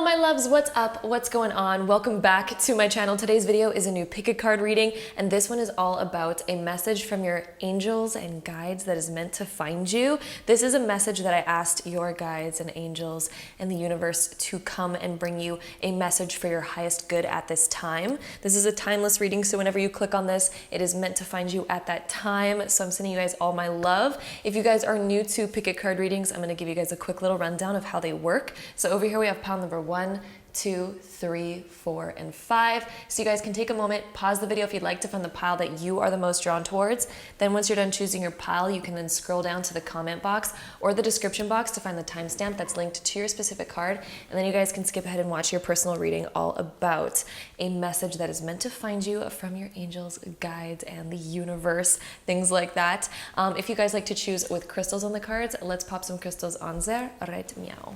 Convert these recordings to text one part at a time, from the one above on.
Hello my loves, what's up? What's going on? Welcome back to my channel. Today's video is a new pick a card reading, and this one is all about a message from your angels and guides that is meant to find you. This is a message that I asked your guides and angels and the universe to come and bring you a message for your highest good at this time. This is a timeless reading, so whenever you click on this, it is meant to find you at that time. So I'm sending you guys all my love. If you guys are new to pick a card readings, I'm going to give you guys a quick little rundown of how they work. So over here we have pile number 1, 2, 3, 4, and 5. So you guys can take a moment, pause the video if you'd like to find the pile that you are the most drawn towards. Then once you're done choosing your pile, you can then scroll down to the comment box or the description box to find the timestamp that's linked to your specific card. And then you guys can skip ahead and watch your personal reading all about a message that is meant to find you from your angels, guides, and the universe, things like that. If you guys like to choose with crystals on the cards, let's pop some crystals on there right meow.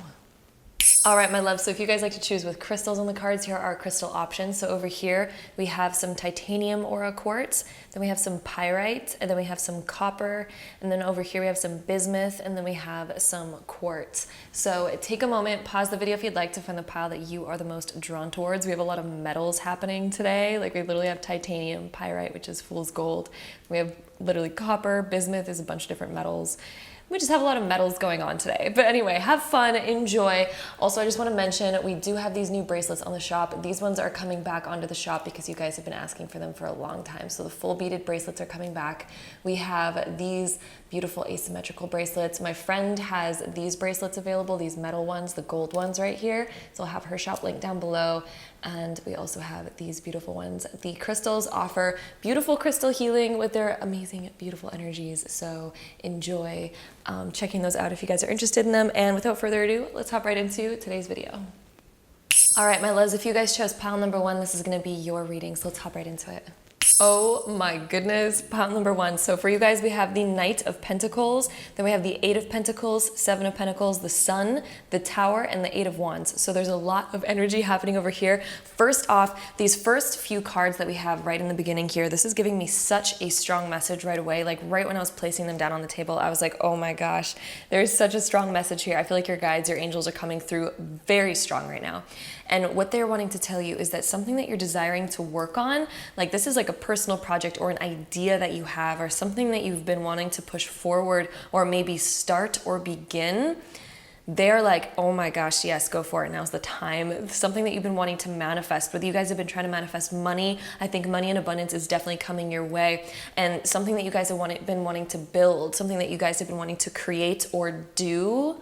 All right, my love, so if you guys like to choose with crystals on the cards, here are our crystal options. So over here, we have some titanium aura quartz, then we have some pyrite, and then we have some copper, and then over here we have some bismuth, and then we have some quartz. So take a moment, pause the video if you'd like to find the pile that you are the most drawn towards. We have a lot of metals happening today. Like we literally have titanium, pyrite, which is fool's gold. We have literally copper, bismuth is a bunch of different metals. We just have a lot of metals going on today. But anyway, have fun, enjoy. Also, I just want to mention, we do have these new bracelets on the shop. These ones are coming back onto the shop because you guys have been asking for them for a long time. So the full beaded bracelets are coming back. We have these beautiful asymmetrical bracelets. My friend has these bracelets available, these metal ones, the gold ones right here. So I'll have her shop link down below. And we also have these beautiful ones. The crystals offer beautiful crystal healing with their amazing, beautiful energies. So enjoy checking those out if you guys are interested in them. And without further ado, let's hop right into today's video. All right, my loves, if you guys chose pile number 1, this is gonna be your reading. So let's hop right into it. Oh my goodness, pile number 1. So for you guys, we have the Knight of Pentacles, then we have the 8 of Pentacles, 7 of Pentacles, the Sun, the Tower, and the 8 of Wands. So there's a lot of energy happening over here. First off, these first few cards that we have right in the beginning here, this is giving me such a strong message right away. Like right when I was placing them down on the table, I was like, oh my gosh, there's such a strong message here. I feel like your guides, your angels are coming through very strong right now. And what they're wanting to tell you is that something that you're desiring to work on, like this is like a personal project or an idea that you have or something that you've been wanting to push forward or maybe start or begin, they're like, oh my gosh, yes, go for it. Now's the time. Something that you've been wanting to manifest, whether you guys have been trying to manifest money, I think money in abundance is definitely coming your way. And something that you guys have been wanting to build, something that you guys have been wanting to create or do,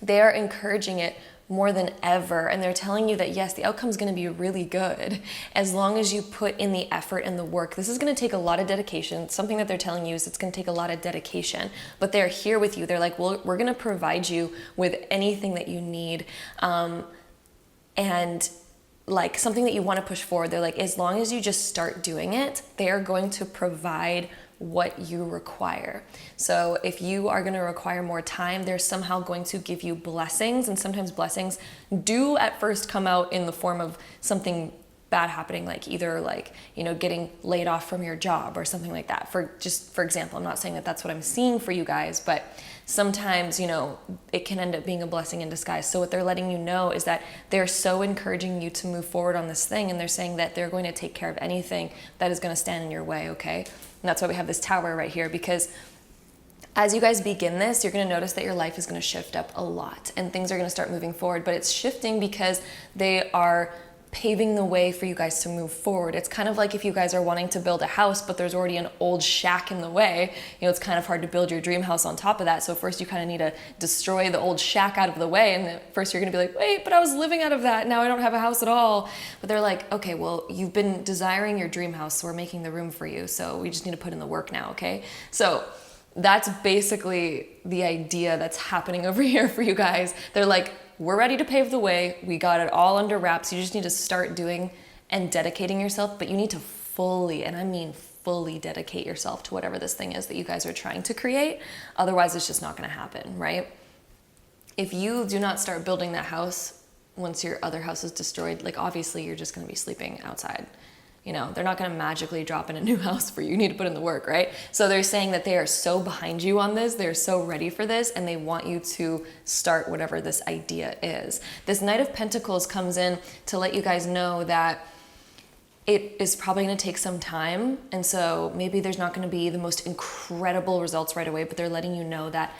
they are encouraging it more than ever, and they're telling you that yes, the outcome is going to be really good as long as you put in the effort and the work. This is going to take a lot of dedication. Something that they're telling you is it's going to take a lot of dedication, but they're here with you. They're like, well, we're going to provide you with anything that you need, and like something that you want to push forward. They're like, as long as you just start doing it, they are going to provide what you require. So if you are going to require more time, they're somehow going to give you blessings, and sometimes blessings do at first come out in the form of something bad happening, like either like, you know, getting laid off from your job or something like that. For example, I'm not saying that that's what I'm seeing for you guys, but sometimes, you know, it can end up being a blessing in disguise. So what they're letting you know is that they're so encouraging you to move forward on this thing, and they're saying that they're going to take care of anything that is going to stand in your way, okay? And that's why we have this tower right here, because as you guys begin this, you're going to notice that your life is going to shift up a lot and things are going to start moving forward, but it's shifting because they are paving the way for you guys to move forward. It's kind of like if you guys are wanting to build a house, but there's already an old shack in the way, you know, it's kind of hard to build your dream house on top of that. So first you kind of need to destroy the old shack out of the way. And at first you're going to be like, wait, but I was living out of that. Now I don't have a house at all. But they're like, okay, well, you've been desiring your dream house, so we're making the room for you. So we just need to put in the work now. Okay. So that's basically the idea that's happening over here for you guys. They're like, we're ready to pave the way. We got it all under wraps. You just need to start doing and dedicating yourself, but you need to fully, and I mean fully, dedicate yourself to whatever this thing is that you guys are trying to create. Otherwise, it's just not going to happen, right? If you do not start building that house once your other house is destroyed, like obviously you're just going to be sleeping outside. you know, they're not going to magically drop in a new house for you. You need to put in the work, right? So they're saying that they are so behind you on this, they're so ready for this, and they want you to start whatever this idea is. This Knight of Pentacles comes in to let you guys know that it is probably going to take some time. And so maybe there's not going to be the most incredible results right away, but they're letting you know that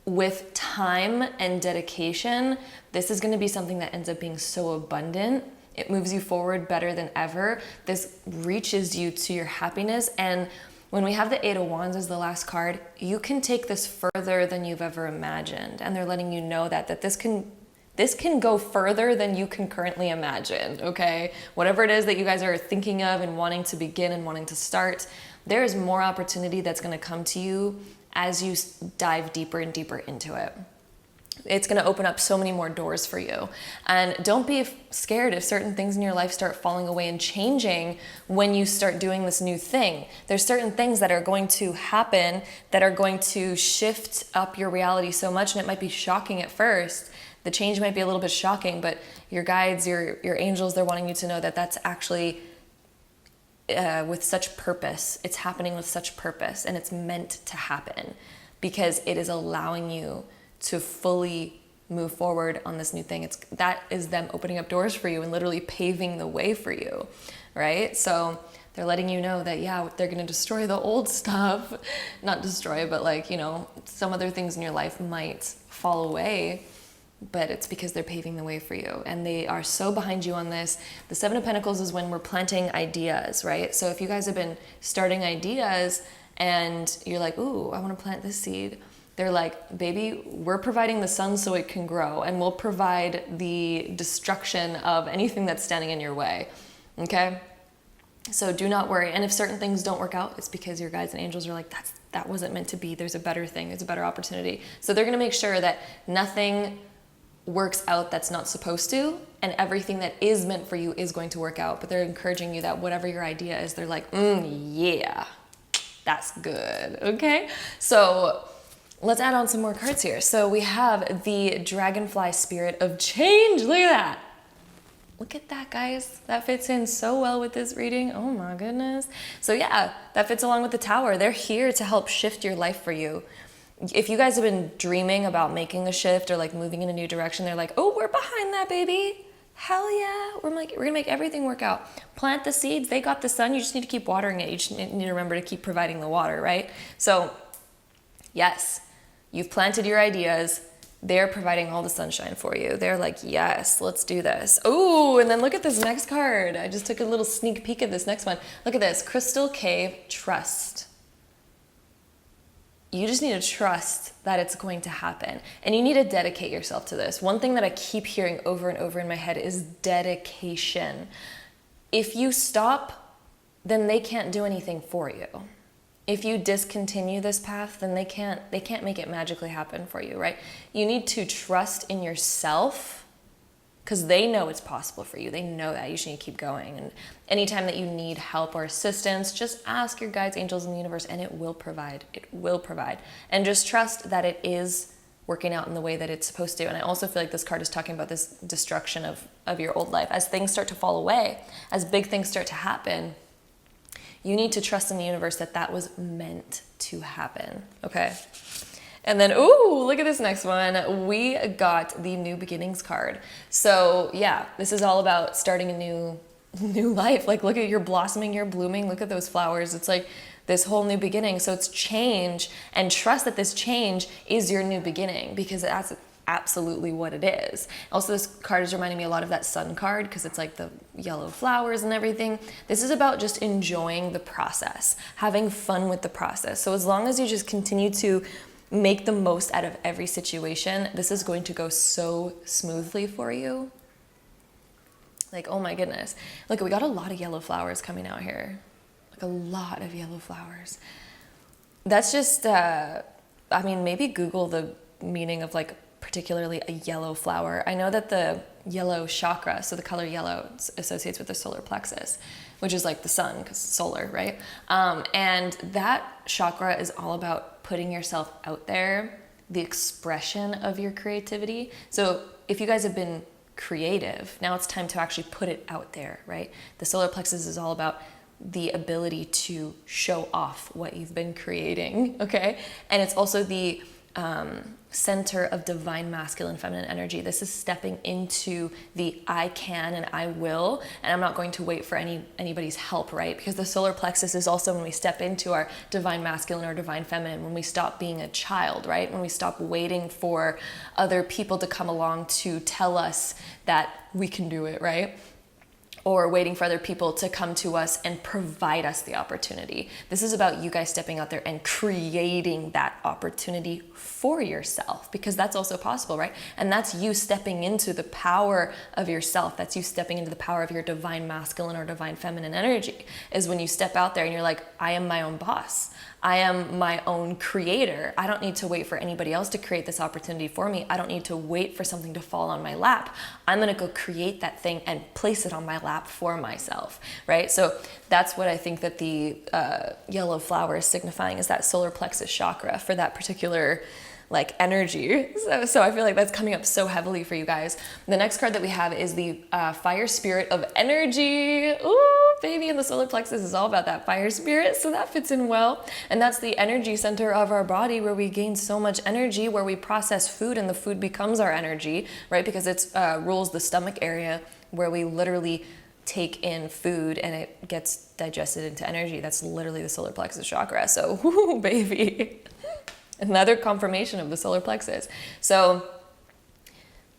with time and dedication, this is going to be something that ends up being so abundant. It moves you forward better than ever. This reaches you to your happiness. And when we have the Eight of Wands as the last card, you can take this further than you've ever imagined. And they're letting you know that this can go further than you can currently imagine, okay? Whatever it is that you guys are thinking of and wanting to begin and wanting to start, there is more opportunity that's going to come to you as you dive deeper and deeper into it. It's going to open up so many more doors for you. And don't be scared if certain things in your life start falling away and changing when you start doing this new thing. There's certain things that are going to happen that are going to shift up your reality so much, and it might be shocking at first. The change might be a little bit shocking, but your guides, your angels, they're wanting you to know that that's actually with such purpose. It's happening with such purpose, and it's meant to happen because it is allowing you to fully move forward on this new thing. That is them opening up doors for you and literally paving the way for you, right? So they're letting you know that, yeah, they're going to destroy the old stuff. Not destroy, but like, you know, some other things in your life might fall away, but it's because they're paving the way for you. And they are so behind you on this. The Seven of Pentacles is when we're planting ideas, right? So if you guys have been starting ideas and you're like, ooh, I want to plant this seed. They're like, baby, we're providing the sun so it can grow, and we'll provide the destruction of anything that's standing in your way, okay? So do not worry. And if certain things don't work out, it's because your guides and angels are like, that wasn't meant to be. There's a better thing. There's a better opportunity. So they're going to make sure that nothing works out that's not supposed to, and everything that is meant for you is going to work out. But they're encouraging you that whatever your idea is, they're like, yeah, that's good, okay? So let's add on some more cards here. So we have the Dragonfly Spirit of Change. Look at that. Look at that, guys. That fits in so well with this reading. Oh my goodness. So yeah, that fits along with the Tower. They're here to help shift your life for you. If you guys have been dreaming about making a shift or like moving in a new direction, they're like, oh, we're behind that, baby. Hell yeah. We're gonna make everything work out. Plant the seeds. They got the sun. You just need to keep watering it. You just need to remember to keep providing the water, right? So yes, you've planted your ideas. They're providing all the sunshine for you. They're like, yes, let's do this. Oh, and then look at this next card. I just took a little sneak peek at this next one. Look at this, Crystal Cave Trust. You just need to trust that it's going to happen. And you need to dedicate yourself to this. One thing that I keep hearing over and over in my head is dedication. If you stop, then they can't do anything for you. If you discontinue this path, then they can't make it magically happen for you, right? You need to trust in yourself because they know it's possible for you. They know that. You should need to keep going. And anytime that you need help or assistance, just ask your guides, angels, in the universe, and it will provide. It will provide. And just trust that it is working out in the way that it's supposed to. And I also feel like this card is talking about this destruction of your old life. As things start to fall away, as big things start to happen, you need to trust in the universe that that was meant to happen, okay? And then, ooh, look at this next one. We got the New Beginnings card. So yeah, this is all about starting a new life. Like, look at you're blossoming, you're blooming. Look at those flowers. It's like this whole new beginning. So it's change, and trust that this change is your new beginning, because that's absolutely what it is. Also, this card is reminding me a lot of that sun card because it's like the yellow flowers and everything. This is about just enjoying the process, having fun with the process. So as long as you just continue to make the most out of every situation, this is going to go so smoothly for you. Like, oh my goodness. Look, we got a lot of yellow flowers coming out here. Like a lot of yellow flowers. That's just, I mean, maybe Google the meaning of like particularly a yellow flower. I know that the yellow chakra, so the color yellow, associates with the solar plexus, which is like the sun, because solar, right? And that chakra is all about putting yourself out there, the expression of your creativity. So if you guys have been creative, now it's time to actually put it out there, right? The solar plexus is all about the ability to show off what you've been creating, okay? And it's also the center of divine masculine feminine energy. This is stepping into the I can and I will, and I'm not going to wait for anybody's help, right? Because the solar plexus is also when we step into our divine masculine or divine feminine, when we stop being a child, right? When we stop waiting for other people to come along to tell us that we can do it, right? Or waiting for other people to come to us and provide us the opportunity. This is about you guys stepping out there and creating that opportunity for yourself, because that's also possible, right? And that's you stepping into the power of yourself. That's you stepping into the power of your divine masculine or divine feminine energy, is when you step out there and you're like, I am my own boss. I am my own creator. I don't need to wait for anybody else to create this opportunity for me. I don't need to wait for something to fall on my lap. I'm gonna go create that thing and place it on my lap for myself, right? So that's what I think that the yellow flower is signifying, is that solar plexus chakra for that particular like energy. So I feel like that's coming up so heavily for you guys. The next card that we have is the fire spirit of energy. Ooh, baby, and the solar plexus is all about that fire spirit, so that fits in well. And that's the energy center of our body, where we gain so much energy, where we process food and the food becomes our energy, right? Because it rules the stomach area, where we literally take in food and it gets digested into energy. That's literally the solar plexus chakra. So, whoo, baby. Another confirmation of the solar plexus. So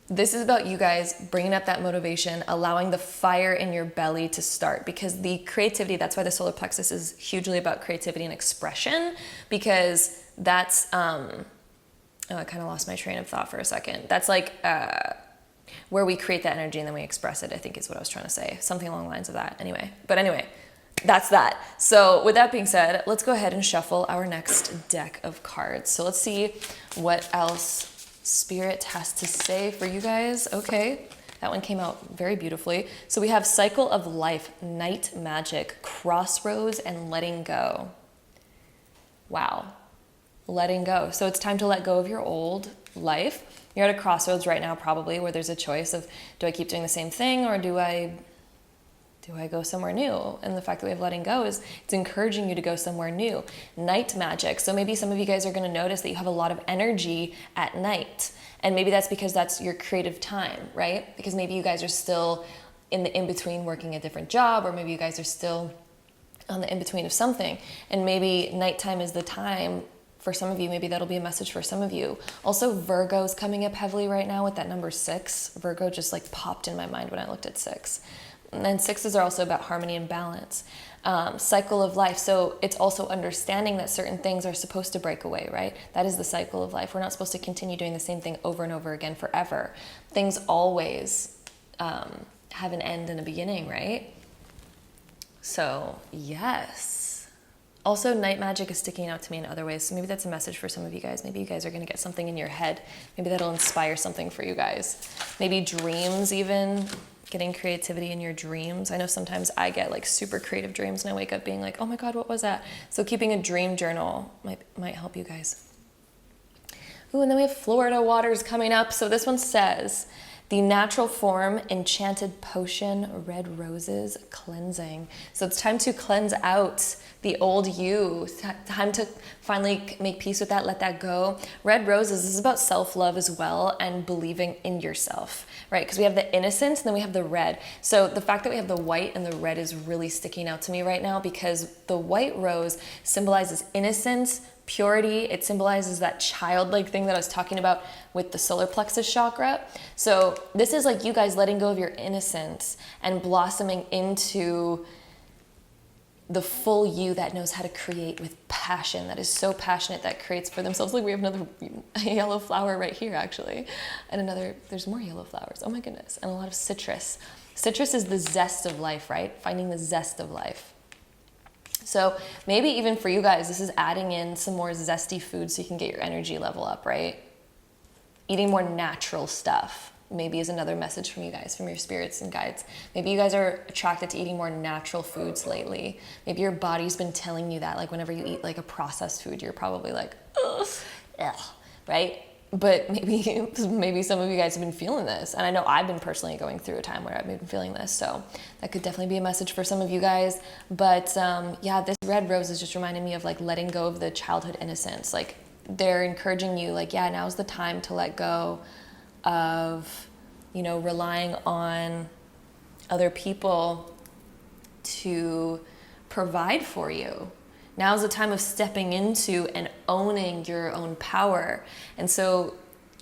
this is about you guys bringing up that motivation, allowing the fire in your belly to start, because the creativity, that's why the solar plexus is hugely about creativity and expression, because that's, I kind of lost my train of thought for a second. That's like where we create that energy and then we express it, I think is what I was trying to say. Something along the lines of that anyway. But anyway, that's that. So with that being said, let's go ahead and shuffle our next deck of cards. So let's see what else Spirit has to say for you guys. Okay, that one came out very beautifully. So we have Cycle of Life, Night Magic, Crossroads, and Letting Go. Wow, letting go. So it's time to let go of your old life. You're at a crossroads right now, probably, where there's a choice of, do I keep doing the same thing, or do I go somewhere new? And the fact that we have letting go is, it's encouraging you to go somewhere new. Night magic. So maybe some of you guys are going to notice that you have a lot of energy at night. And maybe that's because that's your creative time, right? Because maybe you guys are still in the in-between working a different job, or maybe you guys are still on the in-between of something. And maybe nighttime is the time for some of you. Maybe that'll be a message for some of you. Also, Virgo's coming up heavily right now with that number 6. Virgo just like popped in my mind when I looked at 6. And then 6s are also about harmony and balance. Cycle of life. So it's also understanding that certain things are supposed to break away, right? That is the cycle of life. We're not supposed to continue doing the same thing over and over again forever. Things always have an end and a beginning, right? So yes. Also, night magic is sticking out to me in other ways. So maybe that's a message for some of you guys. Maybe you guys are going to get something in your head. Maybe that'll inspire something for you guys. Maybe dreams even. Getting creativity in your dreams. I know sometimes I get like super creative dreams and I wake up being like, oh my God, what was that? So keeping a dream journal might help you guys. Ooh, and then we have Florida waters coming up. So this one says, the natural form, enchanted potion, red roses, cleansing. So it's time to cleanse out the old you. Time to finally make peace with that, let that go. Red roses, this is about self-love as well, and believing in yourself, right? Because we have the innocence and then we have the red. So the fact that we have the white and the red is really sticking out to me right now, because the white rose symbolizes innocence, purity. It symbolizes that childlike thing that I was talking about with the solar plexus chakra. So this is like you guys letting go of your innocence and blossoming into the full you that knows how to create with passion, that is so passionate, that creates for themselves. Like we have another yellow flower right here actually, and there's more yellow flowers, oh my goodness, and a lot of citrus. Citrus is the zest of life, right? Finding the zest of life. So maybe even for you guys, this is adding in some more zesty food so you can get your energy level up, right? Eating more natural stuff maybe is another message from you guys, from your spirits and guides. Maybe you guys are attracted to eating more natural foods lately. Maybe your body's been telling you that, like whenever you eat like a processed food, you're probably like, ugh, right? But maybe some of you guys have been feeling this. And I know I've been personally going through a time where I've been feeling this. So that could definitely be a message for some of you guys. But yeah, this red rose is just reminding me of like letting go of the childhood innocence. Like they're encouraging you like, yeah, now's the time to let go of, you know, relying on other people to provide for you. Now's the time of stepping into and owning your own power. And so,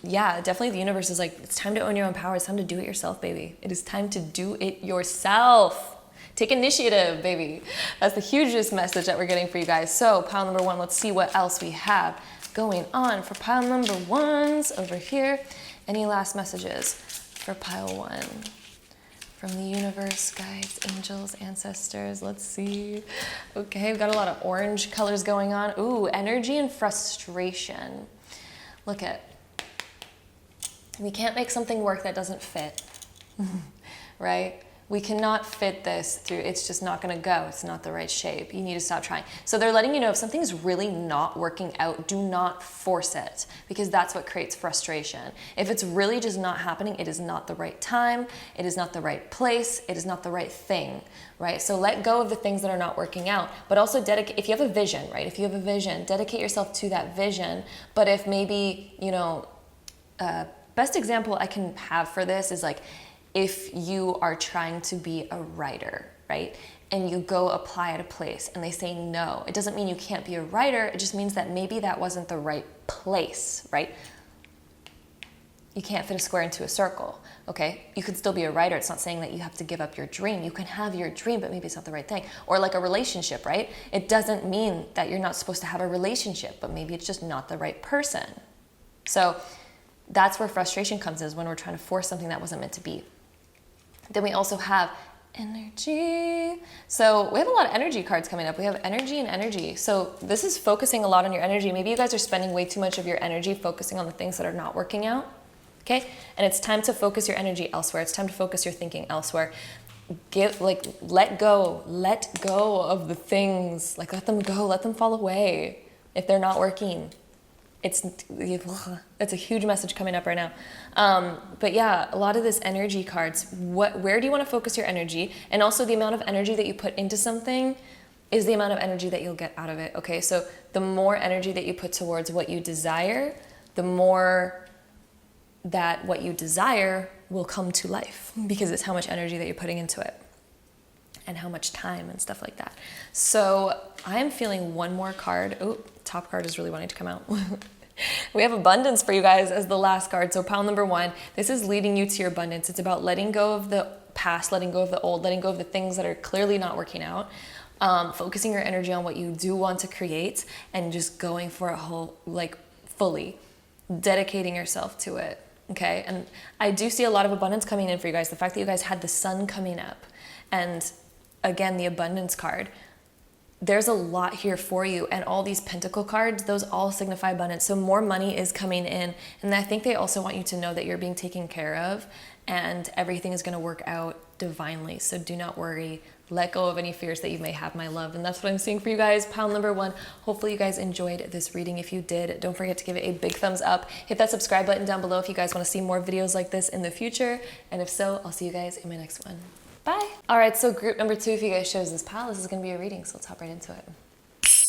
yeah, definitely the universe is like, it's time to own your own power. It's time to do it yourself, baby. It is time to do it yourself. Take initiative, baby. That's the hugest message that we're getting for you guys. So pile number one, let's see what else we have going on for pile number ones over here. Any last messages for pile one? From the universe, guides, angels, ancestors. Let's see. Okay, we've got a lot of orange colors going on. Ooh, energy and frustration. Look at, we can't make something work that doesn't fit, right? We cannot fit this through, it's just not gonna go. It's not the right shape. You need to stop trying. So they're letting you know if something's really not working out, do not force it, because that's what creates frustration. If it's really just not happening, it is not the right time, it is not the right place, it is not the right thing, right? So let go of the things that are not working out, but also dedicate, if you have a vision, right? If you have a vision, dedicate yourself to that vision. But if maybe, you know, best example I can have for this is like, if you are trying to be a writer, right? And you go apply at a place and they say no, it doesn't mean you can't be a writer. It just means that maybe that wasn't the right place, right? You can't fit a square into a circle, okay? You could still be a writer. It's not saying that you have to give up your dream. You can have your dream, but maybe it's not the right thing. Or like a relationship, right? It doesn't mean that you're not supposed to have a relationship, but maybe it's just not the right person. So that's where frustration comes, is when we're trying to force something that wasn't meant to be. Then we also have energy. So we have a lot of energy cards coming up. We have energy and energy. So this is focusing a lot on your energy. Maybe you guys are spending way too much of your energy focusing on the things that are not working out. Okay? And it's time to focus your energy elsewhere. It's time to focus your thinking elsewhere. Let go of the things. Like, let them go, let them fall away if they're not working. It's a huge message coming up right now. But yeah, a lot of this energy cards, where do you want to focus your energy? And also the amount of energy that you put into something is the amount of energy that you'll get out of it, okay? So the more energy that you put towards what you desire, the more that what you desire will come to life, because it's how much energy that you're putting into it and how much time and stuff like that. So I am feeling one more card. Oh, top card is really wanting to come out. We have abundance for you guys as the last card. So pile number one, this is leading you to your abundance. It's about letting go of the past, letting go of the old, letting go of the things that are clearly not working out, focusing your energy on what you do want to create, and just going for a whole, like fully dedicating yourself to it. Okay. And I do see a lot of abundance coming in for you guys. The fact that you guys had the sun coming up, and again, the abundance card, there's a lot here for you. And all these pentacle cards, those all signify abundance. So more money is coming in. And I think they also want you to know that you're being taken care of and everything is going to work out divinely. So do not worry. Let go of any fears that you may have, my love. And that's what I'm seeing for you guys. Pile number one. Hopefully you guys enjoyed this reading. If you did, don't forget to give it a big thumbs up. Hit that subscribe button down below if you guys want to see more videos like this in the future. And if so, I'll see you guys in my next one. Bye. All right, so group number two, if you guys chose this pile, this is going to be a reading, so let's hop right into it.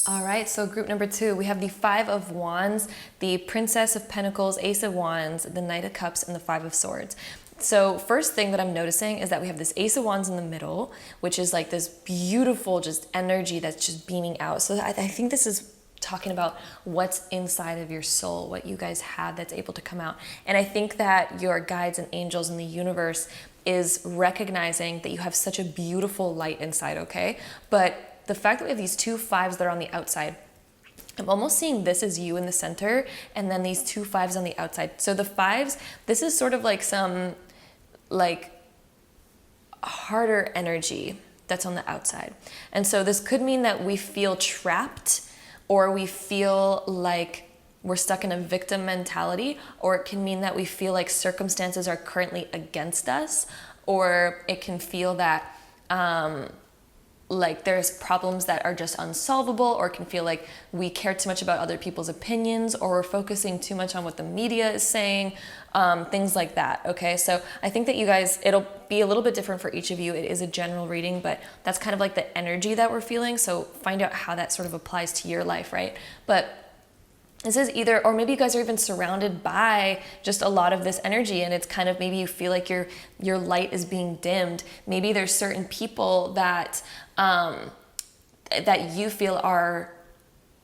All right, so group number two, we have the Five of Wands, the Princess of Pentacles, Ace of Wands, the Knight of Cups, and the Five of Swords. So first thing that I'm noticing is that we have this Ace of Wands in the middle, which is like this beautiful just energy that's just beaming out. So I think this is talking about what's inside of your soul, what you guys have that's able to come out. And I think that your guides and angels in the universe is recognizing that you have such a beautiful light inside, okay? But the fact that we have these two fives that are on the outside, I'm almost seeing this as you in the center and then these two fives on the outside. So the fives, this is sort of like some like harder energy that's on the outside. And so this could mean that we feel trapped, or we feel like we're stuck in a victim mentality, or it can mean that we feel like circumstances are currently against us, or it can feel that like there's problems that are just unsolvable, or can feel like we care too much about other people's opinions, or we're focusing too much on what the media is saying, things like that. Okay, so I think that you guys, it'll be a little bit different for each of you. It is a general reading, but that's kind of like the energy that we're feeling. So find out how that sort of applies to your life, right? But this is either, or maybe you guys are even surrounded by just a lot of this energy, and it's kind of, maybe you feel like your light is being dimmed. Maybe there's certain people that that you feel are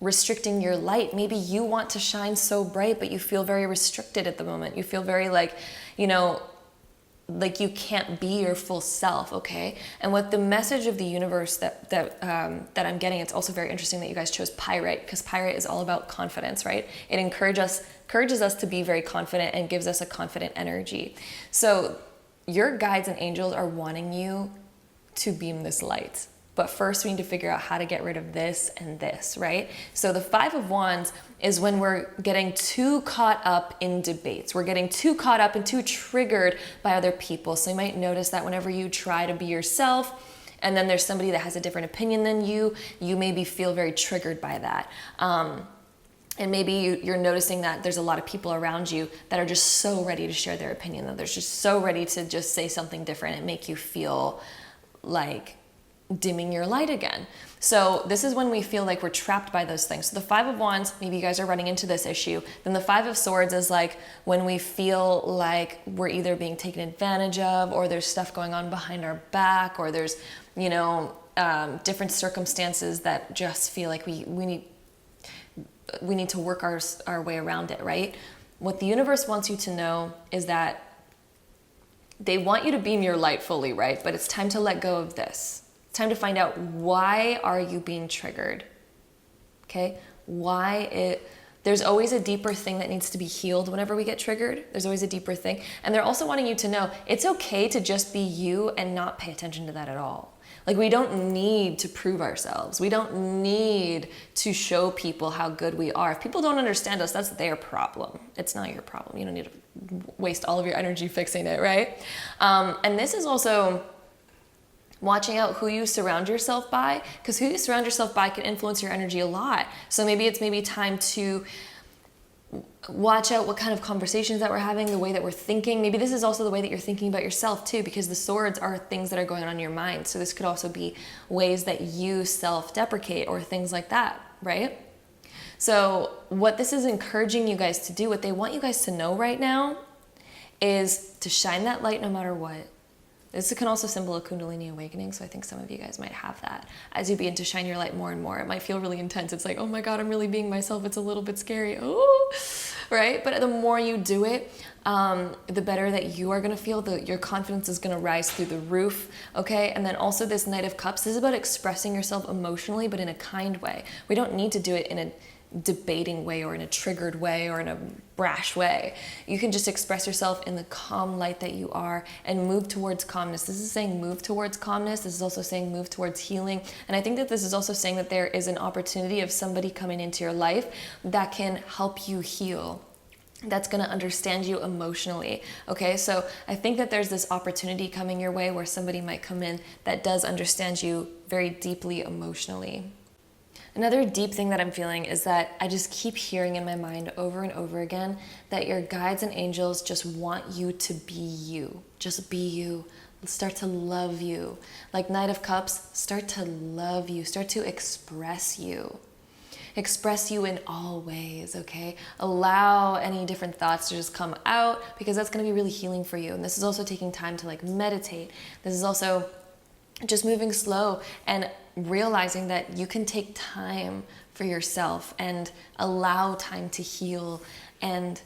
restricting your light. Maybe you want to shine so bright, but you feel very restricted at the moment. You feel very like, you know, like you can't be your full self, okay? And what the message of the universe that I'm getting, it's also very interesting that you guys chose Pyrite, because Pyrite is all about confidence, right? It encourages us to be very confident and gives us a confident energy. So your guides and angels are wanting you to beam this light. But first we need to figure out how to get rid of this and this, right? So the Five of Wands is when we're getting too caught up in debates. We're getting too caught up and too triggered by other people. So you might notice that whenever you try to be yourself, and then there's somebody that has a different opinion than you maybe feel very triggered by that. And maybe you're noticing that there's a lot of people around you that are just so ready to share their opinion, that they're just so ready to just say something different and make you feel like dimming your light again. So this is when we feel like we're trapped by those things. So the Five of Wands, maybe you guys are running into this issue. Then the Five of Swords is like when we feel like we're either being taken advantage of, or there's stuff going on behind our back, or there's, you know, different circumstances that just feel like we need to work our way around it, right? What the universe wants you to know is that they want you to beam your light fully, right? But it's time to let go of this. It's time to find out, why are you being triggered? Okay? There's always a deeper thing that needs to be healed whenever we get triggered. There's always a deeper thing. And they're also wanting you to know it's okay to just be you and not pay attention to that at all. Like, we don't need to prove ourselves. We don't need to show people how good we are. If people don't understand us, that's their problem. It's not your problem. You don't need to waste all of your energy fixing it, right? And this is also watching out who you surround yourself by, because who you surround yourself by can influence your energy a lot. So maybe it's time to watch out what kind of conversations that we're having, the way that we're thinking. Maybe this is also the way that you're thinking about yourself too, because the swords are things that are going on in your mind. So this could also be ways that you self-deprecate or things like that, right? So what this is encouraging you guys to do, what they want you guys to know right now, is to shine that light no matter what. This can also symbol a Kundalini awakening, so I think some of you guys might have that. As you begin to shine your light more and more, it might feel really intense. It's like, oh my God, I'm really being myself. It's a little bit scary, oh, right? But the more you do it, the better that you are gonna feel. Your confidence is gonna rise through the roof, okay? And then also this Knight of Cups, this is about expressing yourself emotionally, but in a kind way. We don't need to do it in a debating way, or in a triggered way, or in a brash way. You can just express yourself in the calm light that you are and move towards calmness. This is saying move towards calmness. This is also saying move towards healing. And I think that this is also saying that there is an opportunity of somebody coming into your life that can help you heal, that's going to understand you emotionally. Okay, so I think that there's this opportunity coming your way where somebody might come in that does understand you very deeply emotionally. Another deep thing that I'm feeling is that I just keep hearing in my mind over and over again that your guides and angels just want you to be you. Just be you. Start to love you. Like Knight of Cups, start to love you. Start to express you. Express you in all ways, okay? Allow any different thoughts to just come out, because that's going to be really healing for you. And this is also taking time to like meditate. This is also just moving slow and realizing that you can take time for yourself and allow time to heal, and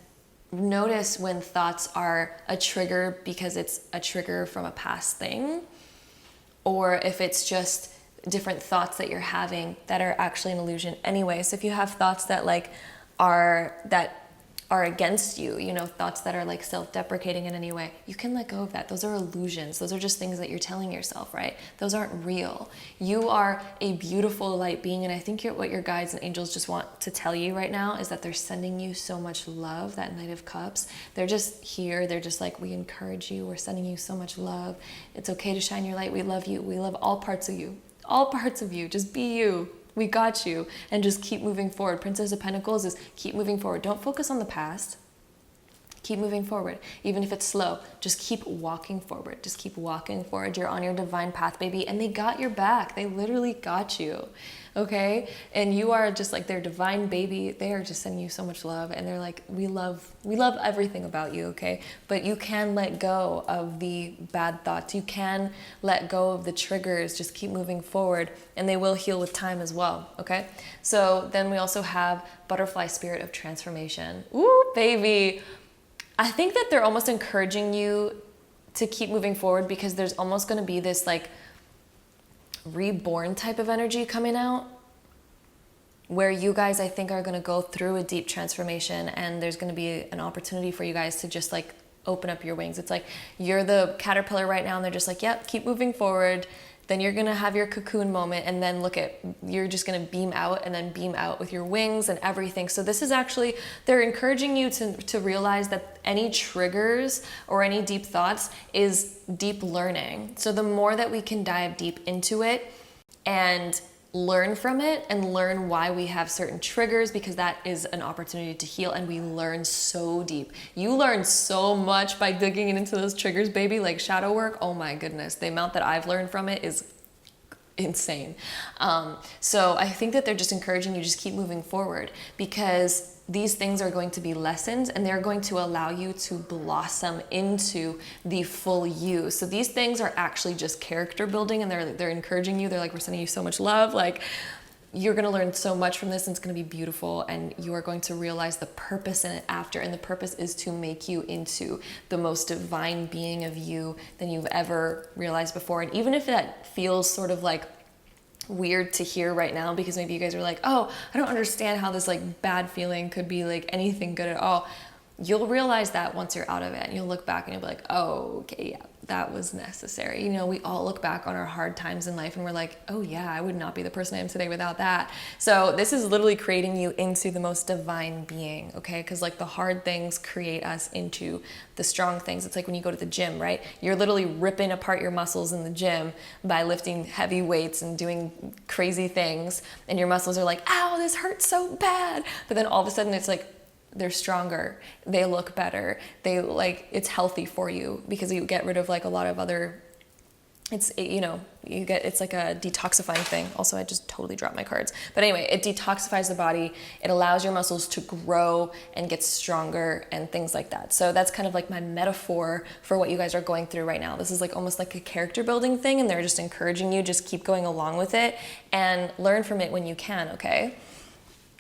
notice when thoughts are a trigger because it's a trigger from a past thing, or if it's just different thoughts that you're having that are actually an illusion anyway. So if you have thoughts that are against you, you know, thoughts that are like self-deprecating in any way, you can let go of that. Those are illusions. Those are just things that you're telling yourself, right? Those aren't real. You are a beautiful light being, and I think what your guides and angels just want to tell you right now is that they're sending you so much love. That Knight of Cups, they're just here. They're just like, we encourage you. We're sending you so much love. It's okay to shine your light. We love you. We love all parts of you. all parts of you, just be you. We got you. And just keep moving forward. Princess of Pentacles is keep moving forward. Don't focus on the past. Keep moving forward. Even if it's slow, just keep walking forward. Just keep walking forward. You're on your divine path, baby. And they got your back. They literally got you. Okay? And you are just like their divine baby. They are just sending you so much love. And they're like, we love everything about you, okay? But you can let go of the bad thoughts. You can let go of the triggers. Just keep moving forward. And they will heal with time as well, okay? So then we also have butterfly spirit of transformation. Ooh, baby. I think that they're almost encouraging you to keep moving forward because there's almost going to be this like reborn type of energy coming out where you guys, I think, are going to go through a deep transformation, and there's going to be an opportunity for you guys to just like open up your wings. It's like you're the caterpillar right now and they're just like, yep, keep moving forward. Then you're going to have your cocoon moment, and then you're just going to beam out and then beam out with your wings and everything. So this is actually, they're encouraging you to realize that any triggers or any deep thoughts is deep learning. So the more that we can dive deep into it and learn from it and learn why we have certain triggers, because that is an opportunity to heal, and we learn so deep. You learn so much by digging into those triggers, baby, like shadow work. Oh my goodness, the amount that I've learned from it is insane. So I think that they're just encouraging you to just keep moving forward, because these things are going to be lessons, and they're going to allow you to blossom into the full you. So these things are actually just character building, and they're encouraging you. They're like, we're sending you so much love. Like, you're going to learn so much from this, and it's going to be beautiful, and you are going to realize the purpose in it after. And the purpose is to make you into the most divine being of you than you've ever realized before. And even if that feels sort of like weird to hear right now, because maybe you guys are like, oh, I don't understand how this like bad feeling could be like anything good at all. You'll realize that once you're out of it, and you'll look back and you'll be like, oh, okay, yeah, that was necessary. You know, we all look back on our hard times in life and we're like, oh yeah, I would not be the person I am today without that. So this is literally creating you into the most divine being, okay? Because like the hard things create us into the strong things. It's like when you go to the gym, right? You're literally ripping apart your muscles in the gym by lifting heavy weights and doing crazy things, and your muscles are like, ow, this hurts so bad. But then all of a sudden it's like, they're stronger, they look better, they like, it's healthy for you because you get rid of like a lot of other, it's like a detoxifying thing. Also, I just totally dropped my cards. But anyway, it detoxifies the body. It allows your muscles to grow and get stronger and things like that. So that's kind of like my metaphor for what you guys are going through right now. This is like almost like a character building thing, and they're just encouraging you, just keep going along with it and learn from it when you can, okay?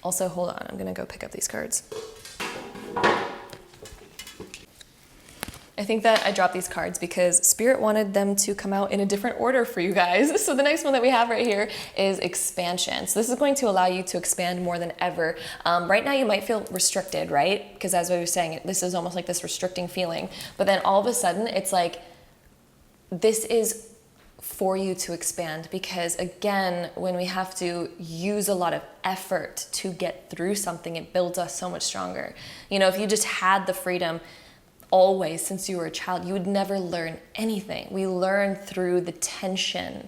Also, hold on, I'm gonna go pick up these cards. I think that I dropped these cards because Spirit wanted them to come out in a different order for you guys. So the next one that we have right here is expansion. So this is going to allow you to expand more than ever. Right now you might feel restricted, right? Because as I was saying, this is almost like this restricting feeling. But then all of a sudden it's like, this is for you to expand, because again, when we have to use a lot of effort to get through something, it builds us so much stronger. You know, if you just had the freedom always since you were a child, you would never learn anything. We learn through the tension,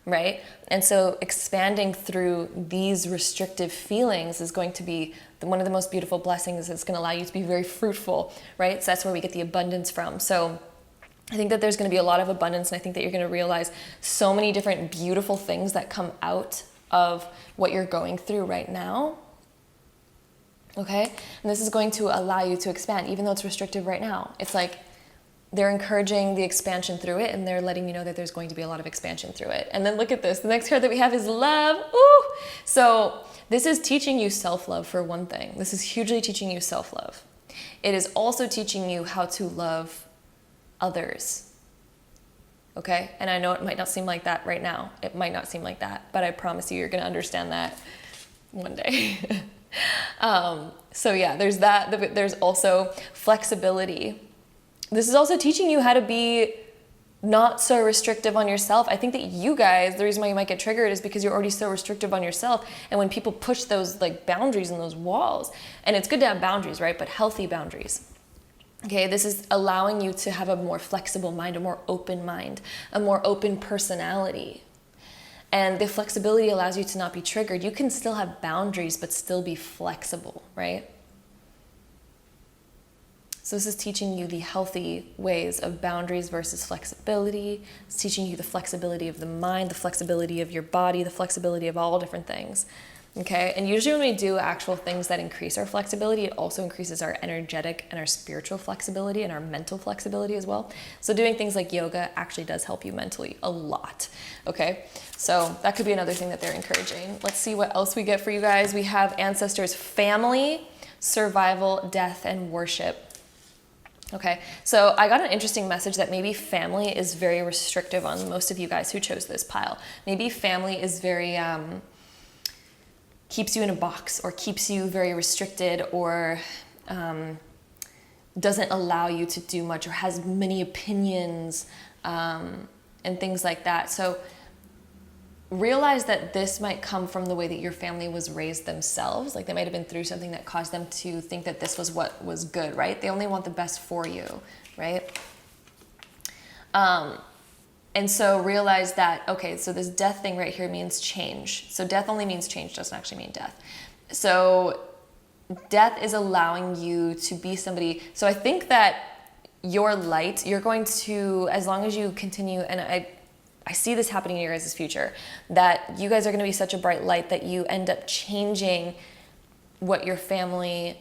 right? And so expanding through these restrictive feelings is going to be one of the most beautiful blessings. It's going to allow you to be very fruitful, right? So that's where we get the abundance from. So I think that there's going to be a lot of abundance, and I think that you're going to realize so many different beautiful things that come out of what you're going through right now. Okay? And this is going to allow you to expand, even though it's restrictive right now. It's like they're encouraging the expansion through it, and they're letting you know that there's going to be a lot of expansion through it. And then look at this. The next card that we have is love. Ooh! So this is teaching you self-love for one thing. This is hugely teaching you self-love. It is also teaching you how to love others. Okay? And I know it might not seem like that right now. It might not seem like that, but I promise you're going to understand that one day. So yeah, there's that. But there's also flexibility. This is also teaching you how to be not so restrictive on yourself. I think that you guys, the reason why you might get triggered is because you're already so restrictive on yourself. And when people push those like boundaries and those walls, and it's good to have boundaries, right? But healthy boundaries. Okay, this is allowing you to have a more flexible mind, a more open mind, a more open personality. And the flexibility allows you to not be triggered. You can still have boundaries, but still be flexible, right? So this is teaching you the healthy ways of boundaries versus flexibility. It's teaching you the flexibility of the mind, the flexibility of your body, the flexibility of all different things. Okay, and usually when we do actual things that increase our flexibility, it also increases our energetic and our spiritual flexibility and our mental flexibility as well. So doing things like yoga actually does help you mentally a lot. Okay, so that could be another thing that they're encouraging. Let's see what else we get for you guys. We have ancestors, family, survival, death, and worship. Okay, so I got an interesting message that maybe family is very restrictive on most of you guys who chose this pile. Maybe family is very, keeps you in a box, or keeps you very restricted, or doesn't allow you to do much, or has many opinions and things like that. So realize that this might come from the way that your family was raised themselves. Like they might have been through something that caused them to think that this was what was good, right? They only want the best for you, right? And so realize that, okay, so this death thing right here means change. So death only means change, doesn't actually mean death. So death is allowing you to be somebody. So I think that your light, you're going to, as long as you continue, and I see this happening in your guys' future, that you guys are going to be such a bright light that you end up changing what your family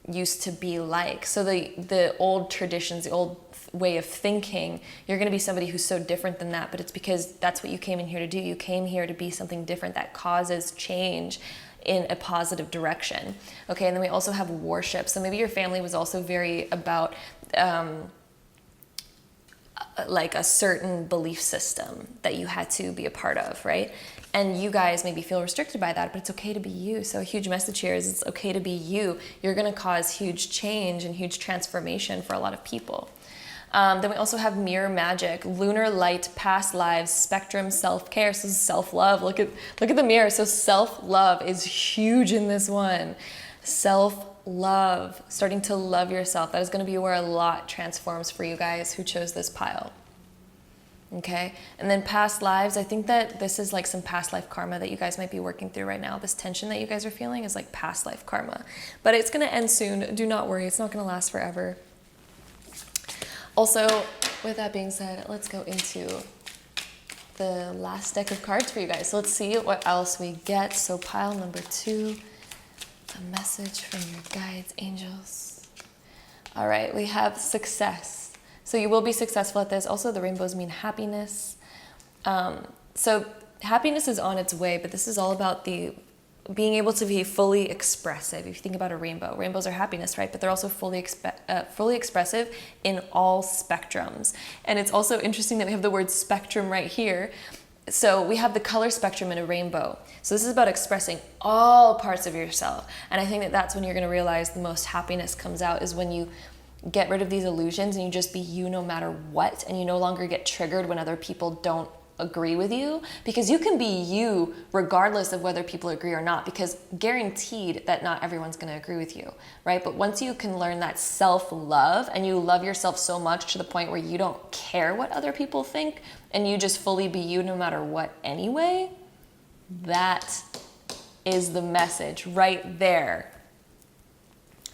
used to be like. So the old traditions, the old way of thinking, you're going to be somebody who's so different than that, but it's because that's what you came in here to do. You came here to be something different that causes change in a positive direction. Okay, and then we also have worship. So maybe your family was also very about like a certain belief system that you had to be a part of, right? And you guys maybe feel restricted by that, but it's okay to be you. So a huge message here is it's okay to be you. You're going to cause huge change and huge transformation for a lot of people. Then we also have mirror magic, lunar light, past lives, spectrum, self-care. So self-love. Look at the mirror. So self-love is huge in this one. Self-love, starting to love yourself. That is going to be where a lot transforms for you guys who chose this pile. Okay, and then past lives, I think that this is like some past life karma that you guys might be working through right now. This tension that you guys are feeling is like past life karma, but it's going to end soon. Do not worry, it's not going to last forever. Also, with that being said, let's go into the last deck of cards for you guys. So let's see what else we get. So pile number 2, a message from your guides, angels. All right, we have success. So you will be successful at this. Also, the rainbows mean happiness. So happiness is on its way, but this is all about being able to be fully expressive. If you think about a rainbow, rainbows are happiness, right? But they're also fully expressive in all spectrums. And it's also interesting that we have the word spectrum right here. So we have the color spectrum in a rainbow. So this is about expressing all parts of yourself. And I think that that's when you're going to realize the most happiness comes out, is when you get rid of these illusions and you just be you no matter what, and you no longer get triggered when other people don't agree with you, because you can be you regardless of whether people agree or not, because guaranteed that not everyone's going to agree with you, right? But once you can learn that self-love and you love yourself so much to the point where you don't care what other people think and you just fully be you no matter what anyway, that is the message right there.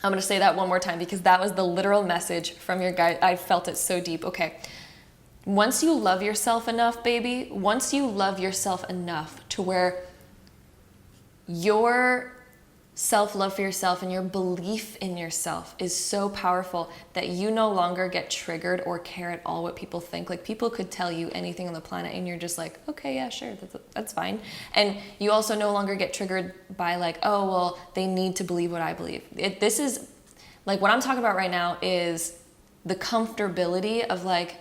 I'm going to say that one more time because that was the literal message from your guide. I felt it so deep. Okay. Once you love yourself enough, baby, once you love yourself enough to where your self-love for yourself and your belief in yourself is so powerful that you no longer get triggered or care at all what people think. Like, people could tell you anything on the planet and you're just like, okay, yeah, sure, that's fine. And you also no longer get triggered by like, oh, well, they need to believe what I believe. This is like, what I'm talking about right now is the comfortability of like,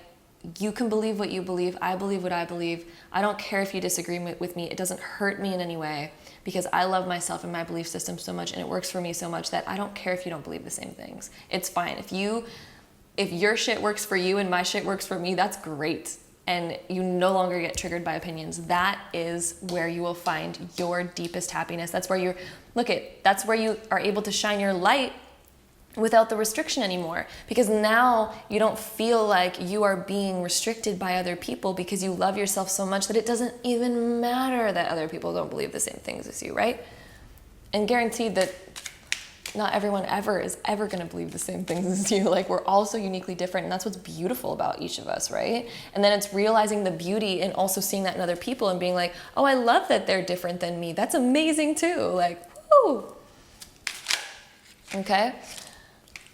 you can believe what you believe. I believe what I believe. I don't care if you disagree with me. It doesn't hurt me in any way because I love myself and my belief system so much, and it works for me so much that I don't care if you don't believe the same things. It's fine. If your shit works for you and my shit works for me, that's great. And you no longer get triggered by opinions. That is where you will find your deepest happiness. That's where that's where you are able to shine your light without the restriction anymore, because now you don't feel like you are being restricted by other people because you love yourself so much that it doesn't even matter that other people don't believe the same things as you, right? And guaranteed that not everyone is ever going to believe the same things as you. Like, we're all so uniquely different, and that's what's beautiful about each of us, right? And then it's realizing the beauty and also seeing that in other people and being like, oh, I love that they're different than me. That's amazing too. Like, woo. Okay.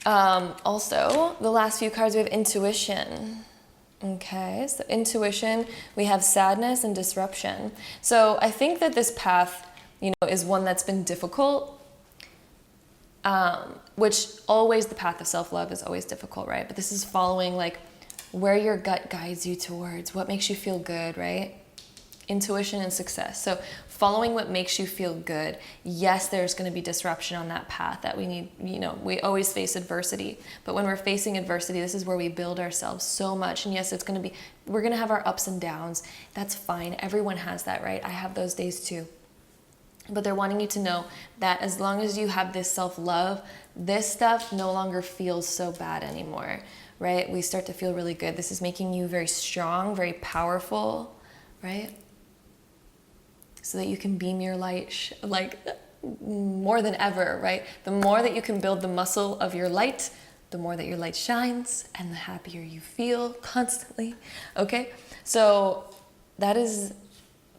Also, the last few cards, we have intuition. Okay, so intuition, we have sadness and disruption. So I think that this path, is one that's been difficult, which always the path of self-love is always difficult, right? But this is following like where your gut guides you towards, what makes you feel good, right? Intuition and success. So following what makes you feel good. Yes, there's going to be disruption on that path that we need, we always face adversity. But when we're facing adversity, this is where we build ourselves so much. And yes, we're going to have our ups and downs. That's fine. Everyone has that, right? I have those days too. But they're wanting you to know that as long as you have this self-love, this stuff no longer feels so bad anymore, right? We start to feel really good. This is making you very strong, very powerful, right? So that you can beam your light like more than ever, right? The more that you can build the muscle of your light, the more that your light shines and the happier you feel constantly, okay? So that is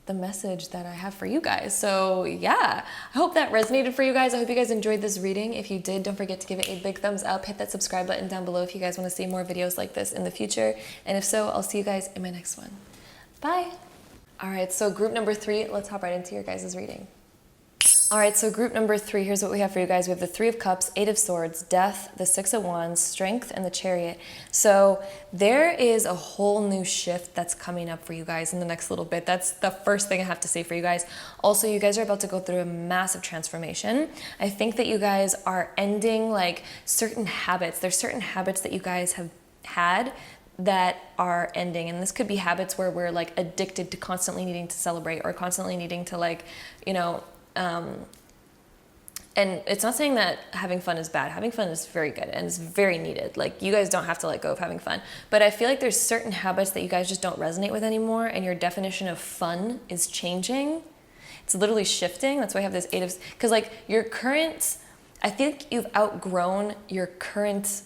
the message that I have for you guys. So yeah, I hope that resonated for you guys. I hope you guys enjoyed this reading. If you did, don't forget to give it a big thumbs up. Hit that subscribe button down below if you guys want to see more videos like this in the future. And if so, I'll see you guys in my next one. Bye. All right, so group number 3, let's hop right into your guys' reading. All right, so group number 3, here's what we have for you guys. We have the 3 of Cups, 8 of Swords, Death, the 6 of Wands, Strength, and the Chariot. So there is a whole new shift that's coming up for you guys in the next little bit. That's the first thing I have to say for you guys. Also, you guys are about to go through a massive transformation. I think that you guys are ending like certain habits. There's certain habits that you guys have had that are ending, and this could be habits where we're like addicted to constantly needing to celebrate or constantly needing to like, and it's not saying that having fun is bad. Having fun is very good and it's very needed. Like, you guys don't have to let go of having fun. But I feel like there's certain habits that you guys just don't resonate with anymore, and your definition of fun is changing. It's literally shifting. That's why I have this 8 of, because like your current, I think you've outgrown your current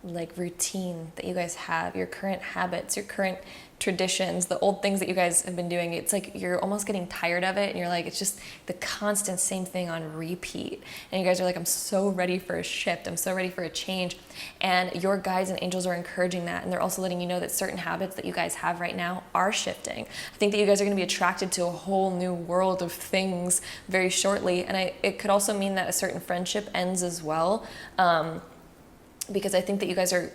like routine that you guys have, your current habits, your current traditions, the old things that you guys have been doing. It's like you're almost getting tired of it, and you're like, it's just the constant same thing on repeat. And you guys are like, I'm so ready for a shift. I'm so ready for a change. And your guides and angels are encouraging that, and they're also letting you know that certain habits that you guys have right now are shifting. I think that you guys are going to be attracted to a whole new world of things very shortly. And it could also mean that a certain friendship ends as well. Because I think that you guys are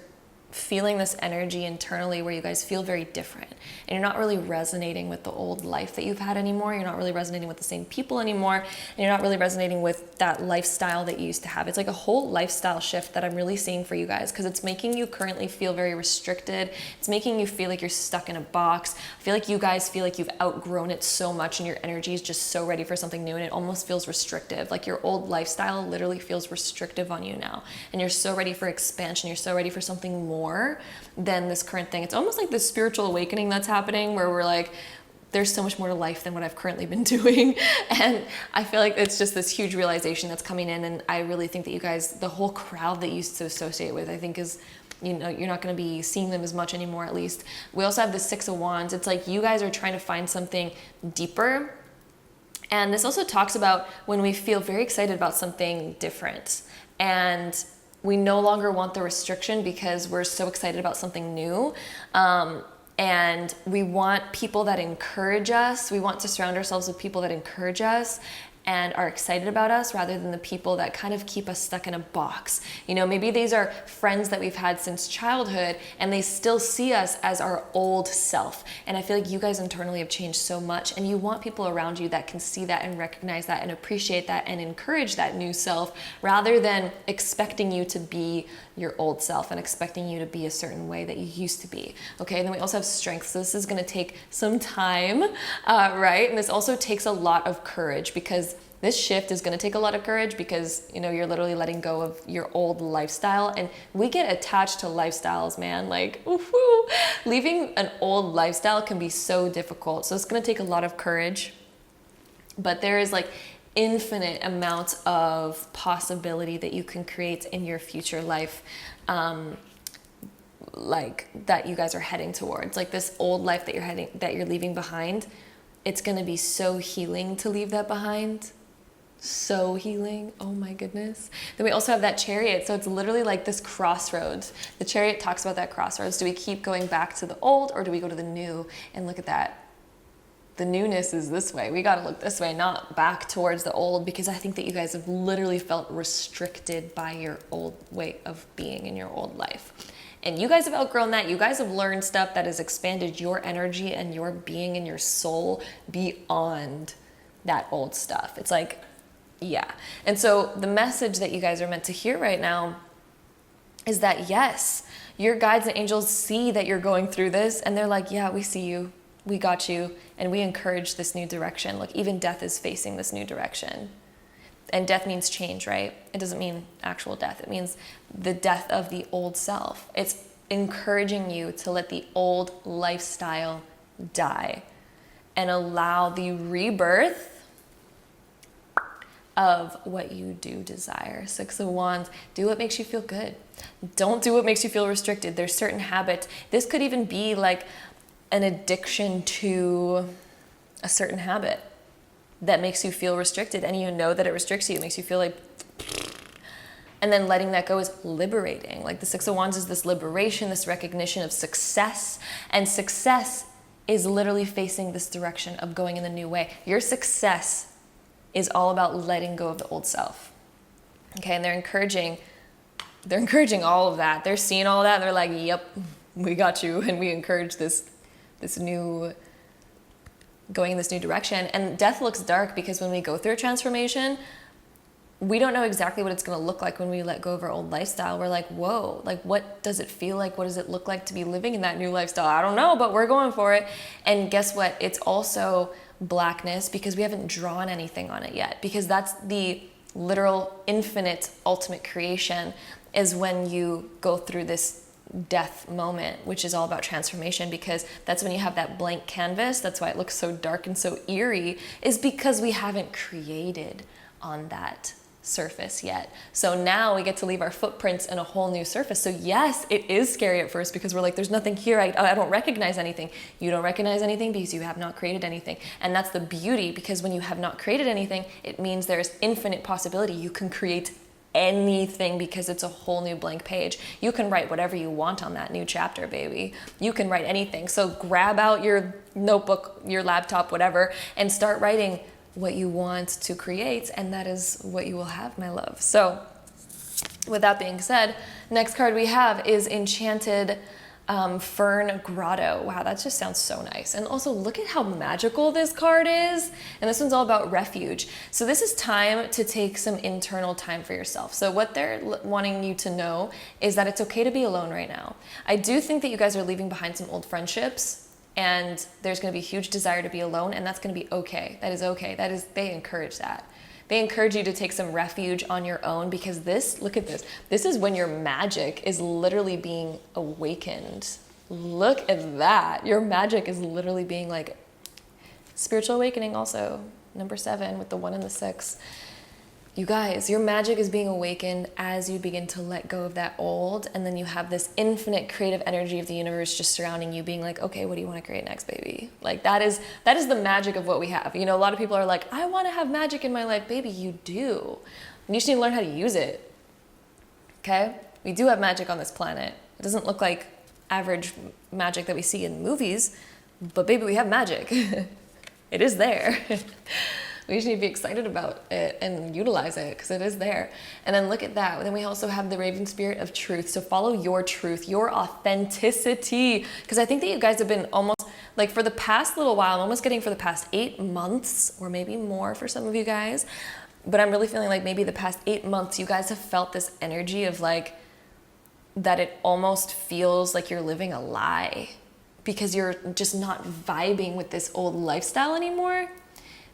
feeling this energy internally where you guys feel very different, and you're not really resonating with the old life that you've had anymore. You're not really resonating with the same people anymore, and you're not really resonating with that lifestyle that you used to have. It's like a whole lifestyle shift that I'm really seeing for you guys, because it's making you currently feel very restricted. It's making you feel like you're stuck in a box. I feel like you guys feel like you've outgrown it so much, and your energy is just so ready for something new, and it almost feels restrictive. Like your old lifestyle literally feels restrictive on you now, and you're so ready for expansion. You're so ready for something more than this current thing. It's almost like this spiritual awakening that's happening, where we're like, there's so much more to life than what I've currently been doing. And I feel like it's just this huge realization that's coming in. And I really think that you guys, the whole crowd that you used to associate with, I think is, you're not going to be seeing them as much anymore, at least. We also have the 6 of Wands. It's like you guys are trying to find something deeper. And this also talks about when we feel very excited about something different, and we no longer want the restriction because we're so excited about something new. And we want people that encourage us. We want to surround ourselves with people that encourage us and are excited about us, rather than the people that kind of keep us stuck in a box. Maybe these are friends that we've had since childhood, and they still see us as our old self. And I feel like you guys internally have changed so much, and you want people around you that can see that and recognize that and appreciate that and encourage that new self, rather than expecting you to be your old self and expecting you to be a certain way that you used to be. Okay, and then we also have Strength. So this is going to take some time, right? And this also takes a lot of courage, because This shift is going to take a lot of courage because, you know, you're literally letting go of your old lifestyle. And we get attached to lifestyles, man. Like, woo-hoo. Leaving an old lifestyle can be so difficult. So it's going to take a lot of courage. But there is like infinite amounts of possibility that you can create in your future life, like that you guys are heading towards. Like this old life that you're leaving behind, it's going to be so healing to leave that behind. So healing. Oh my goodness. Then we also have that Chariot. So it's literally like this crossroads. The Chariot talks about that crossroads. Do we keep going back to the old, or do we go to the new? And look at that. The newness is this way. We got to look this way, not back towards the old, because I think that you guys have literally felt restricted by your old way of being in your old life. And you guys have outgrown that. You guys have learned stuff that has expanded your energy and your being and your soul beyond that old stuff. It's like, yeah. And so the message that you guys are meant to hear right now is that, yes, your guides and angels see that you're going through this, and they're like, yeah, we see you. We got you. And we encourage this new direction. Like even death is facing this new direction. And death means change, right? It doesn't mean actual death. It means the death of the old self. It's encouraging you to let the old lifestyle die and allow the rebirth of what you do desire. Six of Wands, do what makes you feel good. Don't do what makes you feel restricted. There's certain habits. This could even be like an addiction to a certain habit that makes you feel restricted, and you know that it restricts you. It makes you feel like, and then letting that go is liberating. Like the Six of Wands is this liberation, this recognition of success, and success is literally facing this direction of going in the new way. Your success is all about letting go of the old self. Okay, and they're encouraging all of that. They're seeing all of that, and they're like, yep, we got you, and we encourage this new, going in this new direction. And death looks dark because when we go through a transformation, we don't know exactly what it's going to look like when we let go of our old lifestyle. We're like, whoa, like what does it feel like? What does it look like to be living in that new lifestyle? I don't know, but we're going for it. And guess what? It's also blackness because we haven't drawn anything on it yet, because that's the literal infinite ultimate creation, is when you go through this death moment, which is all about transformation, because that's when you have that blank canvas. That's why it looks so dark and so eerie, is because we haven't created on that surface yet. So now we get to leave our footprints in a whole new surface. So yes, it is scary at first because we're like, there's nothing here. I don't recognize anything. You don't recognize anything because you have not created anything. And that's the beauty, because when you have not created anything, it means there's infinite possibility. You can create anything because it's a whole new blank page. You can write whatever you want on that new chapter, baby. You can write anything. So grab out your notebook, your laptop, whatever, and start writing what you want to create, and that is what you will have, my love. So with that being said, next card we have is Enchanted Fern Grotto. Wow, that just sounds so nice. And also look at how magical this card is. And this one's all about refuge. So this is time to take some internal time for yourself. So what they're wanting you to know is that it's okay to be alone right now. I do think that you guys are leaving behind some old friendships, and there's going to be a huge desire to be alone, and that's going to be okay. That is okay. They encourage that. They encourage you to take some refuge on your own, because look at this. This is when your magic is literally being awakened. Look at that. Your magic is literally being like spiritual awakening also. Number 7 with the 1 and the 6. You guys, your magic is being awakened as you begin to let go of that old, and then you have this infinite creative energy of the universe just surrounding you, being like, okay, what do you want to create next, baby? Like that is the magic of what we have. You know, a lot of people are like, I want to have magic in my life. Baby, you do. You just need to learn how to use it. Okay? We do have magic on this planet. It doesn't look like average magic that we see in movies, but baby, we have magic. It is there. We just need to be excited about it and utilize it, because it is there. And then look at that. Then we also have the Raven Spirit of Truth. So follow your truth, your authenticity. Because I think that you guys have been almost, like for the past little while, I'm almost getting for the past 8 months, or maybe more for some of you guys. But I'm really feeling like maybe the past 8 months, you guys have felt this energy of like, that it almost feels like you're living a lie, because you're just not vibing with this old lifestyle anymore.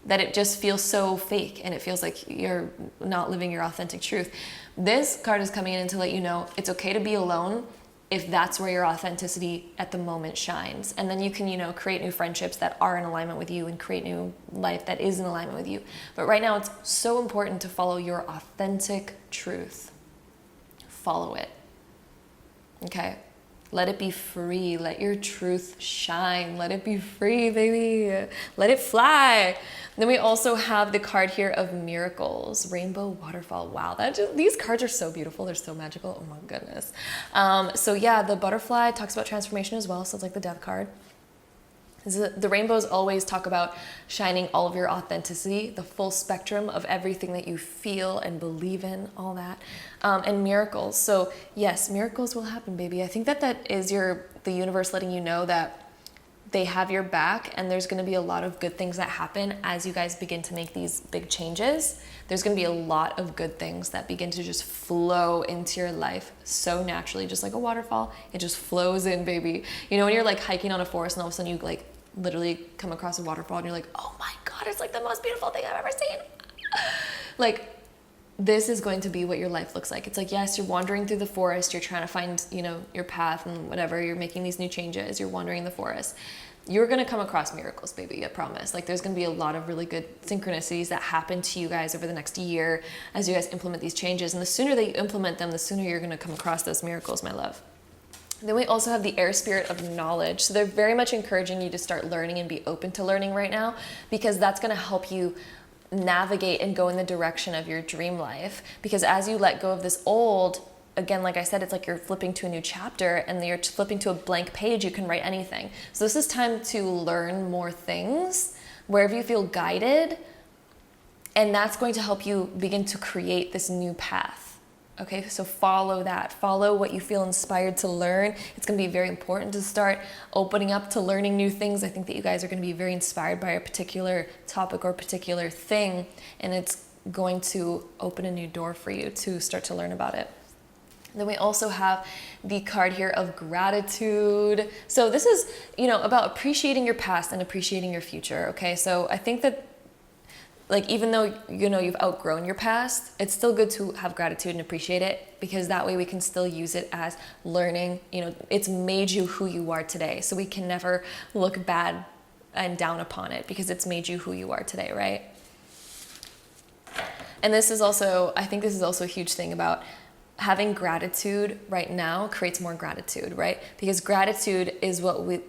that it just feels so fake and it feels like you're not living your authentic truth. This card is coming in to let you know it's okay to be alone if that's where your authenticity at the moment shines. And then you can, you know, create new friendships that are in alignment with you and create new life that is in alignment with you. But right now it's so important to follow your authentic truth. Follow it. Okay? Let it be free. Let your truth shine. Let it be free, baby. Let it fly. Then we also have the card here of miracles, rainbow, waterfall. Wow, these cards are so beautiful. They're so magical. Oh my goodness. So yeah, the butterfly talks about transformation as well. So it's like the death card. The rainbows always talk about shining all of your authenticity, the full spectrum of everything that you feel and believe in, all that, and miracles. So yes, miracles will happen, baby. I think that is the universe letting you know that they have your back, and there's going to be a lot of good things that happen as you guys begin to make these big changes. There's going to be a lot of good things that begin to just flow into your life so naturally, just like a waterfall. It just flows in, baby. You know, when you're like hiking on a forest and all of a sudden you like literally come across a waterfall and you're like, oh my God, it's like the most beautiful thing I've ever seen. Like, this is going to be what your life looks like. It's like, yes, you're wandering through the forest, you're trying to find, you know, your path and whatever, you're making these new changes, you're wandering the forest. You're going to come across miracles, baby, I promise. Like, there's going to be a lot of really good synchronicities that happen to you guys over the next year as you guys implement these changes. And the sooner that you implement them, the sooner you're going to come across those miracles, my love. Then we also have the air spirit of knowledge. So they're very much encouraging you to start learning and be open to learning right now, because that's going to help you navigate and go in the direction of your dream life. Because as you let go of this old, again, like I said, it's like you're flipping to a new chapter and you're flipping to a blank page. You can write anything. So this is time to learn more things wherever you feel guided. And that's going to help you begin to create this new path. Okay, so follow that. Follow what you feel inspired to learn. It's going to be very important to start opening up to learning new things. I think that you guys are going to be very inspired by a particular topic or particular thing, and it's going to open a new door for you to start to learn about it. Then we also have the card here of gratitude. So this is, you know, about appreciating your past and appreciating your future. Okay, so I think that, like, even though, you know, you've outgrown your past, it's still good to have gratitude and appreciate it, because that way we can still use it as learning. You know, it's made you who you are today. So we can never look bad and down upon it, because it's made you who you are today, right? And this is also, I think this is also a huge thing about having gratitude right now creates more gratitude, right? Because gratitude is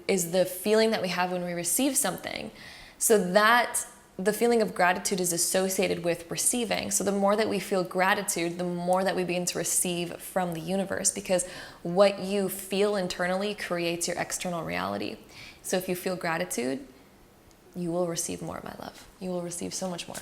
is the feeling that we have when we receive something. So that the feeling of gratitude is associated with receiving. So the more that we feel gratitude, the more that we begin to receive from the universe, because what you feel internally creates your external reality. So if you feel gratitude, you will receive more, my love. You will receive so much more.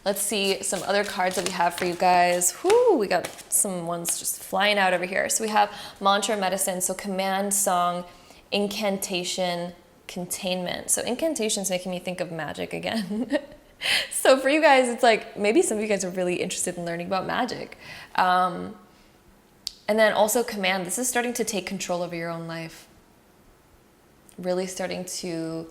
Let's see some other cards that we have for you guys. Whoo, we got some ones just flying out over here. So we have mantra, medicine, so command, song, incantation, containment. So incantation's making me think of magic again. So for you guys, it's like maybe some of you guys are really interested in learning about magic. And then also command. This is starting to take control over your own life. Really starting to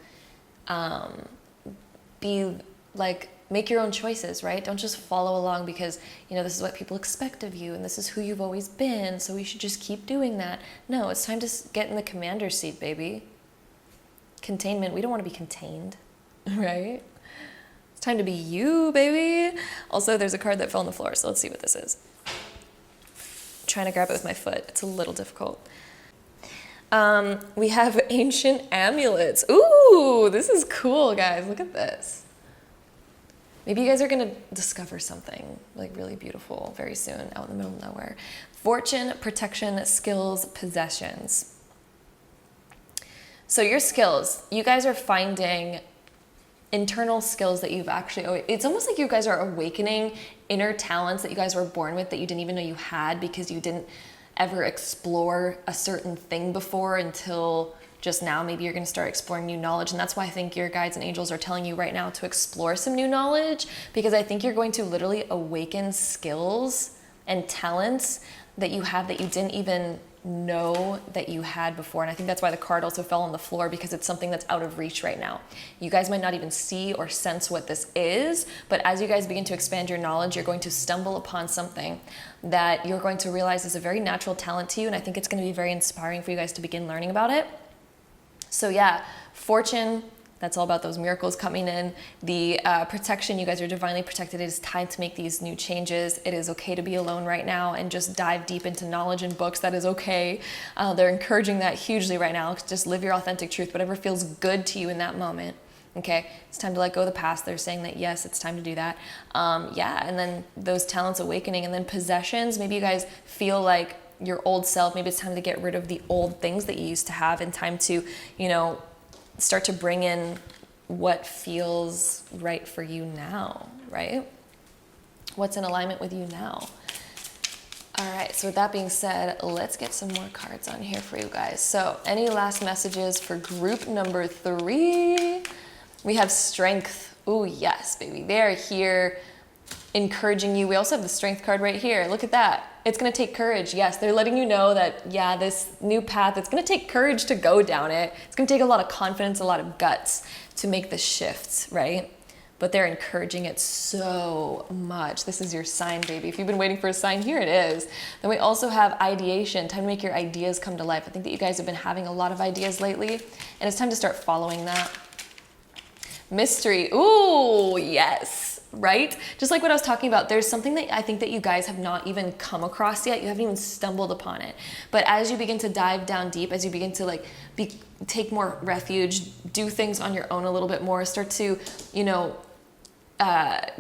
be like, make your own choices, right? Don't just follow along because, you know, this is what people expect of you and this is who you've always been, so we should just keep doing that. No, it's time to get in the commander's seat, baby. Containment, we don't want to be contained, right? It's time to be you, baby. Also, there's a card that fell on the floor, so let's see what this is. I'm trying to grab it with my foot. It's a little difficult. We have ancient amulets. Ooh, this is cool, guys. Look at this. Maybe you guys are going to discover something like really beautiful very soon out in the middle of nowhere. Fortune, protection, skills, possessions. So your skills, you guys are finding internal skills that you've actually, it's almost like you guys are awakening inner talents that you guys were born with that you didn't even know you had because you didn't ever explore a certain thing before until just now. Maybe you're going to start exploring new knowledge. And that's why I think your guides and angels are telling you right now to explore some new knowledge, because I think you're going to literally awaken skills and talents that you have that you didn't even know that you had before. And I think that's why the card also fell on the floor, because it's something that's out of reach right now. You guys might not even see or sense what this is, but as you guys begin to expand your knowledge, you're going to stumble upon something that you're going to realize is a very natural talent to you. And I think it's going to be very inspiring for you guys to begin learning about it. So yeah, fortune, that's all about those miracles coming in. The protection, you guys are divinely protected. It is time to make these new changes. It is okay to be alone right now and just dive deep into knowledge and books. That is okay. They're encouraging that hugely right now. Just live your authentic truth, whatever feels good to you in that moment. Okay, it's time to let go of the past. They're saying that, yes, it's time to do that. Yeah, and then those talents awakening, and then possessions. Maybe you guys feel like your old self, maybe it's time to get rid of the old things that you used to have, and time to, you know, start to bring in what feels right for you now, right? What's in alignment with you now? All right, so with that being said, let's get some more cards on here for you guys. So any last messages for group number 3? We have strength. Ooh, yes, baby. They're here encouraging you. We also have the strength card right here. Look at that. It's going to take courage. Yes, they're letting you know that, yeah, this new path, it's going to take courage to go down it. It's going to take a lot of confidence, a lot of guts to make the shifts, right? But they're encouraging it so much. This is your sign, baby. If you've been waiting for a sign, here it is. Then we also have ideation, time to make your ideas come to life. I think that you guys have been having a lot of ideas lately, and it's time to start following that. Mystery. Ooh, yes, right? Just like what I was talking about, there's something that I think that you guys have not even come across yet. You haven't even stumbled upon it. But as you begin to dive down deep, as you begin to take more refuge, do things on your own a little bit more, start to, you know,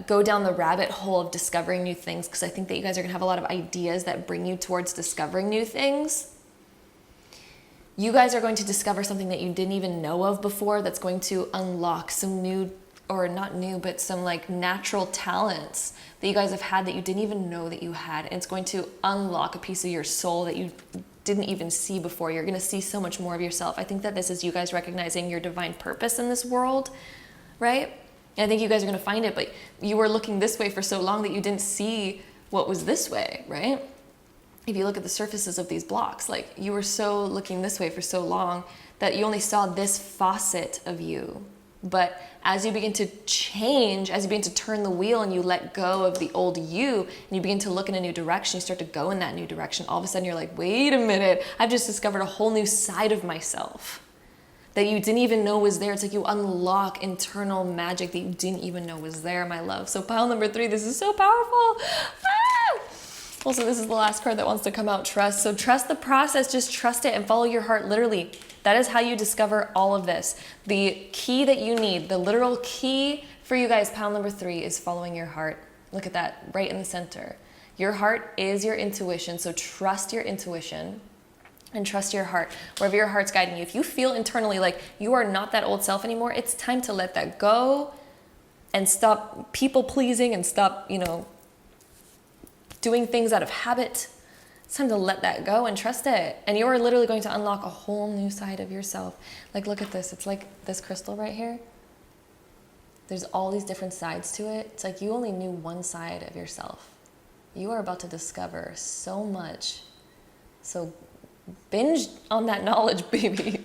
go down the rabbit hole of discovering new things, because I think that you guys are going to have a lot of ideas that bring you towards discovering new things. You guys are going to discover something that you didn't even know of before, that's going to unlock some new, or not new, but some like natural talents that you guys have had that you didn't even know that you had. And it's going to unlock a piece of your soul that you didn't even see before. You're going to see so much more of yourself. I think that this is you guys recognizing your divine purpose in this world, right? And I think you guys are going to find it, but you were looking this way for so long that you didn't see what was this way, right? If you look at the surfaces of these blocks, like you were so looking this way for so long that you only saw this facet of you. But as you begin to change, as you begin to turn the wheel and you let go of the old you and you begin to look in a new direction, you start to go in that new direction, all of a sudden you're like, wait a minute, I've just discovered a whole new side of myself that you didn't even know was there. It's like you unlock internal magic that you didn't even know was there, my love. So pile number 3, this is so powerful. Ah! Also, this is the last card that wants to come out, trust. So trust the process, just trust it and follow your heart, literally. That is how you discover all of this. The key that you need, the literal key for you guys, pile number 3, is following your heart. Look at that, right in the center. Your heart is your intuition, so trust your intuition and trust your heart, wherever your heart's guiding you. If you feel internally like you are not that old self anymore, it's time to let that go and stop people pleasing and stop, you know, doing things out of habit. It's time to let that go and trust it. And you are literally going to unlock a whole new side of yourself. Like, look at this. It's like this crystal right here. There's all these different sides to it. It's like you only knew one side of yourself. You are about to discover so much. So binge on that knowledge, baby.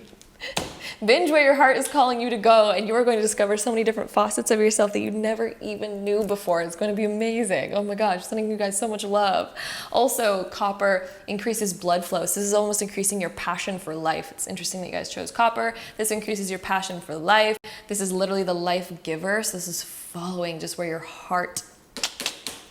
Binge where your heart is calling you to go, and you are going to discover so many different facets of yourself that you never even knew before. It's going to be amazing. Oh my gosh, sending you guys so much love. Also, copper increases blood flow. So this is almost increasing your passion for life. It's interesting that you guys chose copper. This increases your passion for life. This is literally the life giver. So this is following just where your heart,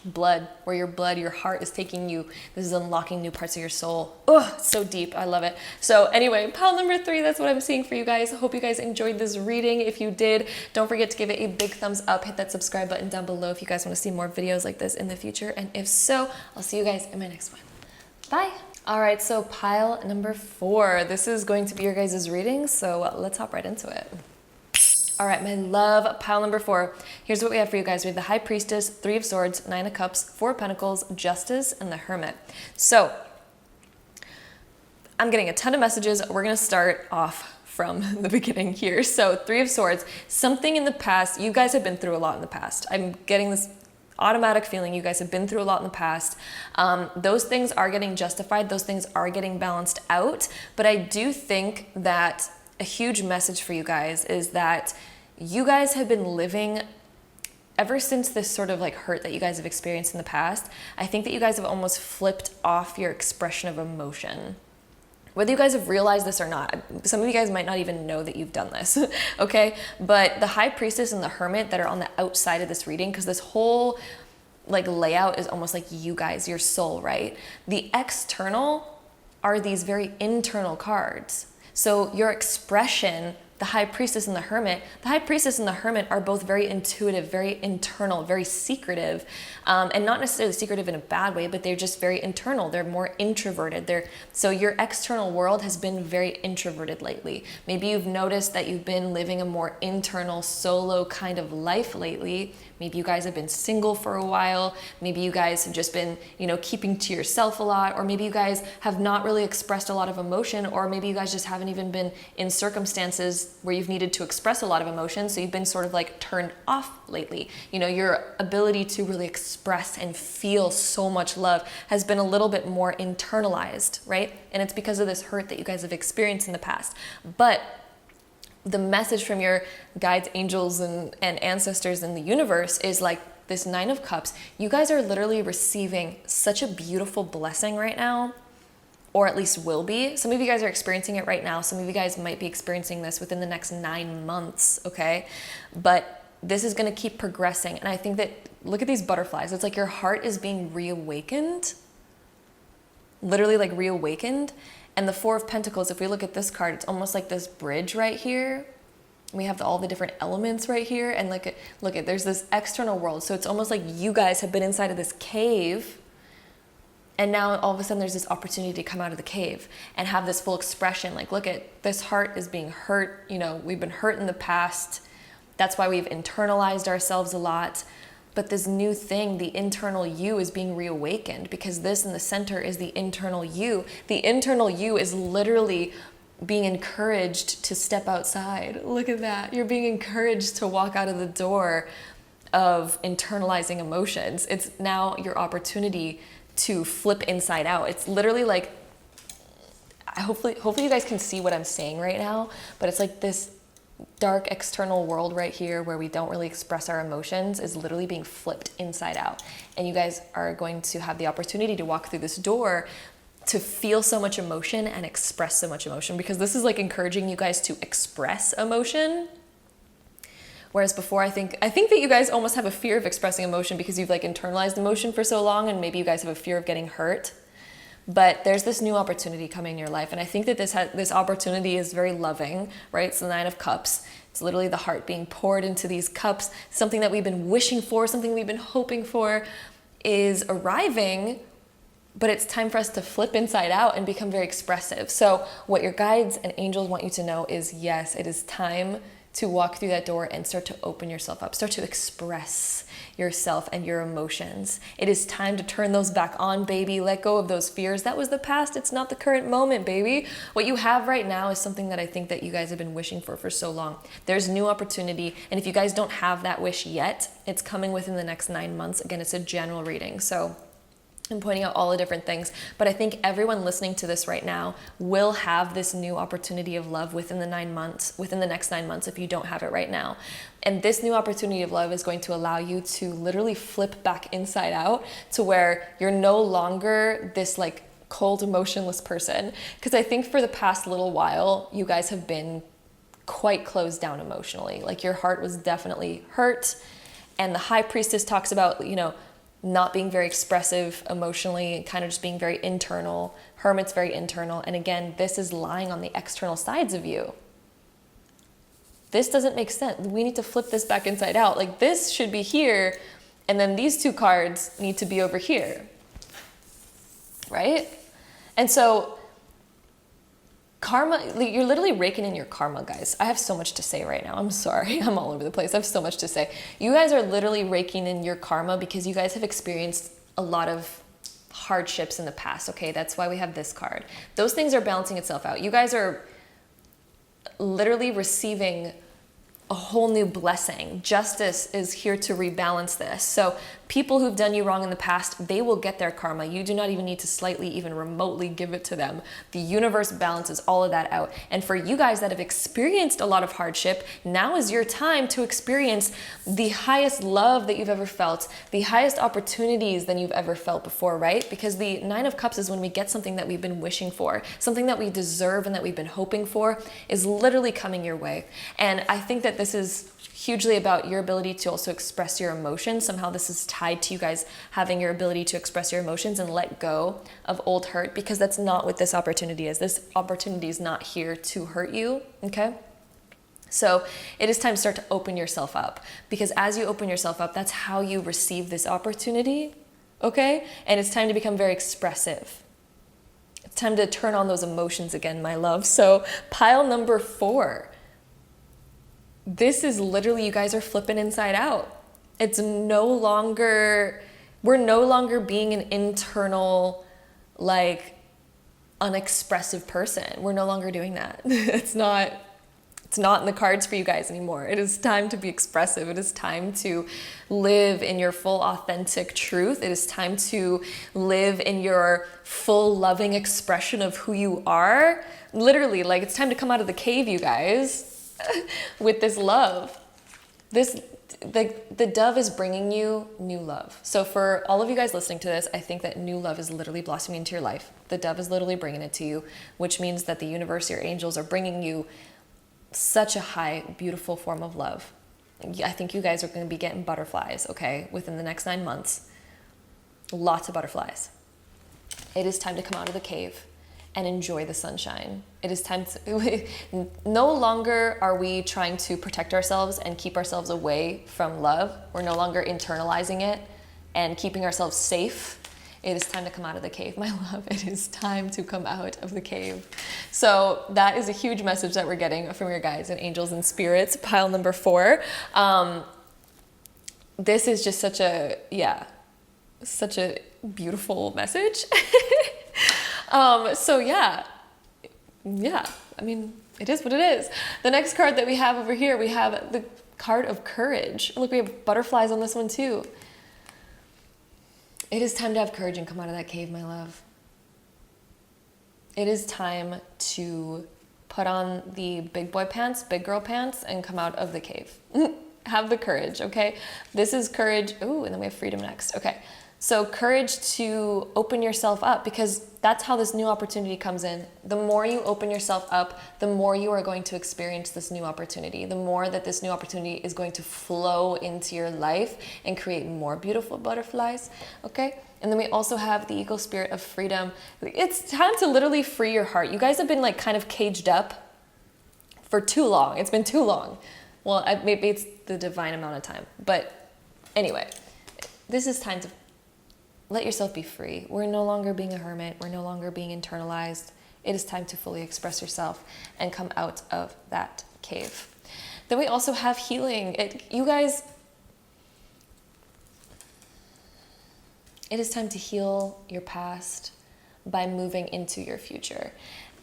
your heart is taking you. This is unlocking new parts of your soul. Oh, so deep. I love it. So anyway, pile number 3, that's what I'm seeing for you guys. I hope you guys enjoyed this reading. If you did, don't forget to give it a big thumbs up. Hit that subscribe button down below if you guys want to see more videos like this in the future. And if so, I'll see you guys in my next one. Bye. All right, so pile number 4. This is going to be your guys' reading, so let's hop right into it. All right, my love, pile number 4. Here's what we have for you guys. We have the High Priestess, 3 of Swords, 9 of Cups, 4 of Pentacles, Justice, and the Hermit. So I'm getting a ton of messages. We're going to start off from the beginning here. So 3 of Swords, something in the past. You guys have been through a lot in the past. I'm getting this automatic feeling. You guys have been through a lot in the past. Those things are getting justified. Those things are getting balanced out. But I do think that a huge message for you guys is that you guys have been living, ever since this sort of like hurt that you guys have experienced in the past, I think that you guys have almost flipped off your expression of emotion. Whether you guys have realized this or not, some of you guys might not even know that you've done this, okay? But the High Priestess and the Hermit that are on the outside of this reading, because this whole like layout is almost like you guys, your soul, right? The external are these very internal cards. So your expression, the High Priestess and the Hermit are both very intuitive, very internal, very secretive, and not necessarily secretive in a bad way, but they're just very internal. They're more introverted. So your external world has been very introverted lately. Maybe you've noticed that you've been living a more internal, solo kind of life lately. Maybe you guys have been single for a while. Maybe you guys have just been, keeping to yourself a lot, or maybe you guys have not really expressed a lot of emotion, or maybe you guys just haven't even been in circumstances where you've needed to express a lot of emotion, so you've been sort of like turned off lately. Your ability to really express and feel so much love has been a little bit more internalized, right? And it's because of this hurt that you guys have experienced in the past. But the message from your guides, angels, and ancestors in the universe is like this Nine of Cups. You guys are literally receiving such a beautiful blessing right now, or at least will be. Some of you guys are experiencing it right now. Some of you guys might be experiencing this within the next 9 months, okay? But this is gonna keep progressing. And I think that, look at these butterflies. It's like your heart is being reawakened, literally like reawakened. And the Four of Pentacles, if we look at this card, it's almost like this bridge right here. We have all the different elements right here. And look at, there's this external world. So it's almost like you guys have been inside of this cave, and now all of a sudden there's this opportunity to come out of the cave and have this full expression. Like, look at, this heart is being hurt. We've been hurt in the past. That's why we've internalized ourselves a lot. But this new thing, the internal you, is being reawakened, because this in the center is the internal you. The internal you is literally being encouraged to step outside. Look at that. You're being encouraged to walk out of the door of internalizing emotions. It's now your opportunity to flip inside out. It's literally like, hopefully you guys can see what I'm saying right now, but it's like this dark external world right here where we don't really express our emotions is literally being flipped inside out. And you guys are going to have the opportunity to walk through this door to feel so much emotion and express so much emotion, because this is like encouraging you guys to express emotion. Whereas before, I think that you guys almost have a fear of expressing emotion because you've like internalized emotion for so long, and maybe you guys have a fear of getting hurt. But there's this new opportunity coming in your life, and I think that this opportunity is very loving, right? It's the Nine of Cups. It's literally the heart being poured into these cups. Something that we've been wishing for, something we've been hoping for is arriving, but it's time for us to flip inside out and become very expressive. So what your guides and angels want you to know is, yes, it is time to walk through that door and start to open yourself up, start to express yourself and your emotions. It is time to turn those back on, baby. Let go of those fears. That was the past. It's not the current moment, baby. What you have right now is something that I think that you guys have been wishing for so long. There's new opportunity. And if you guys don't have that wish yet, it's coming within the next 9 months. Again, it's a general reading. So I'm pointing out all the different things, but I think everyone listening to this right now will have this new opportunity of love within the next 9 months if you don't have it right now. And this new opportunity of love is going to allow you to literally flip back inside out to where you're no longer this like cold, emotionless person. Because I think for the past little while, you guys have been quite closed down emotionally. Like your heart was definitely hurt. And the High Priestess talks about, not being very expressive emotionally, kind of just being very internal. Hermit's very internal. And again, this is lying on the external sides of you. This doesn't make sense. We need to flip this back inside out. Like this should be here, and then these two cards need to be over here, right? And so karma, you're literally raking in your karma, guys. I have so much to say right now. I'm sorry. I'm all over the place. I have so much to say. You guys are literally raking in your karma because you guys have experienced a lot of hardships in the past, okay? That's why we have this card. Those things are balancing itself out. You guys are literally receiving a whole new blessing. Justice is here to rebalance this. So People who've done you wrong in the past, they will get their karma. You do not even need to slightly, even remotely give it to them. The universe balances all of that out. And for you guys that have experienced a lot of hardship, now is your time to experience the highest love that you've ever felt, the highest opportunities than you've ever felt before, right? Because the Nine of Cups is when we get something that we've been wishing for, something that we deserve and that we've been hoping for is literally coming your way. And I think that this is hugely about your ability to also express your emotions. Somehow this is tied to you guys having your ability to express your emotions and let go of old hurt, because that's not what this opportunity is. This opportunity is not here to hurt you, okay? So it is time to start to open yourself up, because as you open yourself up, that's how you receive this opportunity, okay? And it's time to become very expressive. It's time to turn on those emotions again, my love. So pile number 4. This is literally, you guys are flipping inside out. It's no longer, we're no longer being an internal, like, unexpressive person. We're no longer doing that. It's not in the cards for you guys anymore. It is time to be expressive. It is time to live in your full authentic truth. It is time to live in your full loving expression of who you are. Literally, like, it's time to come out of the cave, you guys. With this love. The dove is bringing you new love. So for all of you guys listening to this, I think that new love is literally blossoming into your life. The dove is literally bringing it to you, which means that the universe, your angels, are bringing you such a high, beautiful form of love. I think you guys are going to be getting butterflies, okay, within the next 9 months. Lots of butterflies. It is time to come out of the cave and enjoy the sunshine. It is time to, no longer are we trying to protect ourselves and keep ourselves away from love. We're no longer internalizing it and keeping ourselves safe. It is time to come out of the cave, my love. It is time to come out of the cave. So that is a huge message that we're getting from your guides and angels and spirits. Pile number 4. This is just such a beautiful message. So yeah, I mean, it is what it is. The next card that we have over here, we have the card of courage. Look, we have butterflies on this one too. It is time to have courage and come out of that cave, my love. It is time to put on the big boy pants, big girl pants, and come out of the cave. Have the courage, okay? This is courage. Ooh, and then we have freedom next. Okay. So courage to open yourself up, because that's how this new opportunity comes in. The more you open yourself up, the more you are going to experience this new opportunity. The more that this new opportunity is going to flow into your life and create more beautiful butterflies, okay? And then we also have the eagle spirit of freedom. It's time to literally free your heart. You guys have been like kind of caged up for too long. It's been too long. Well, maybe it's the divine amount of time. But anyway, this is time to let yourself be free. We're no longer being a hermit. We're no longer being internalized. It is time to fully express yourself and come out of that cave. Then we also have healing. You guys, it is time to heal your past by moving into your future.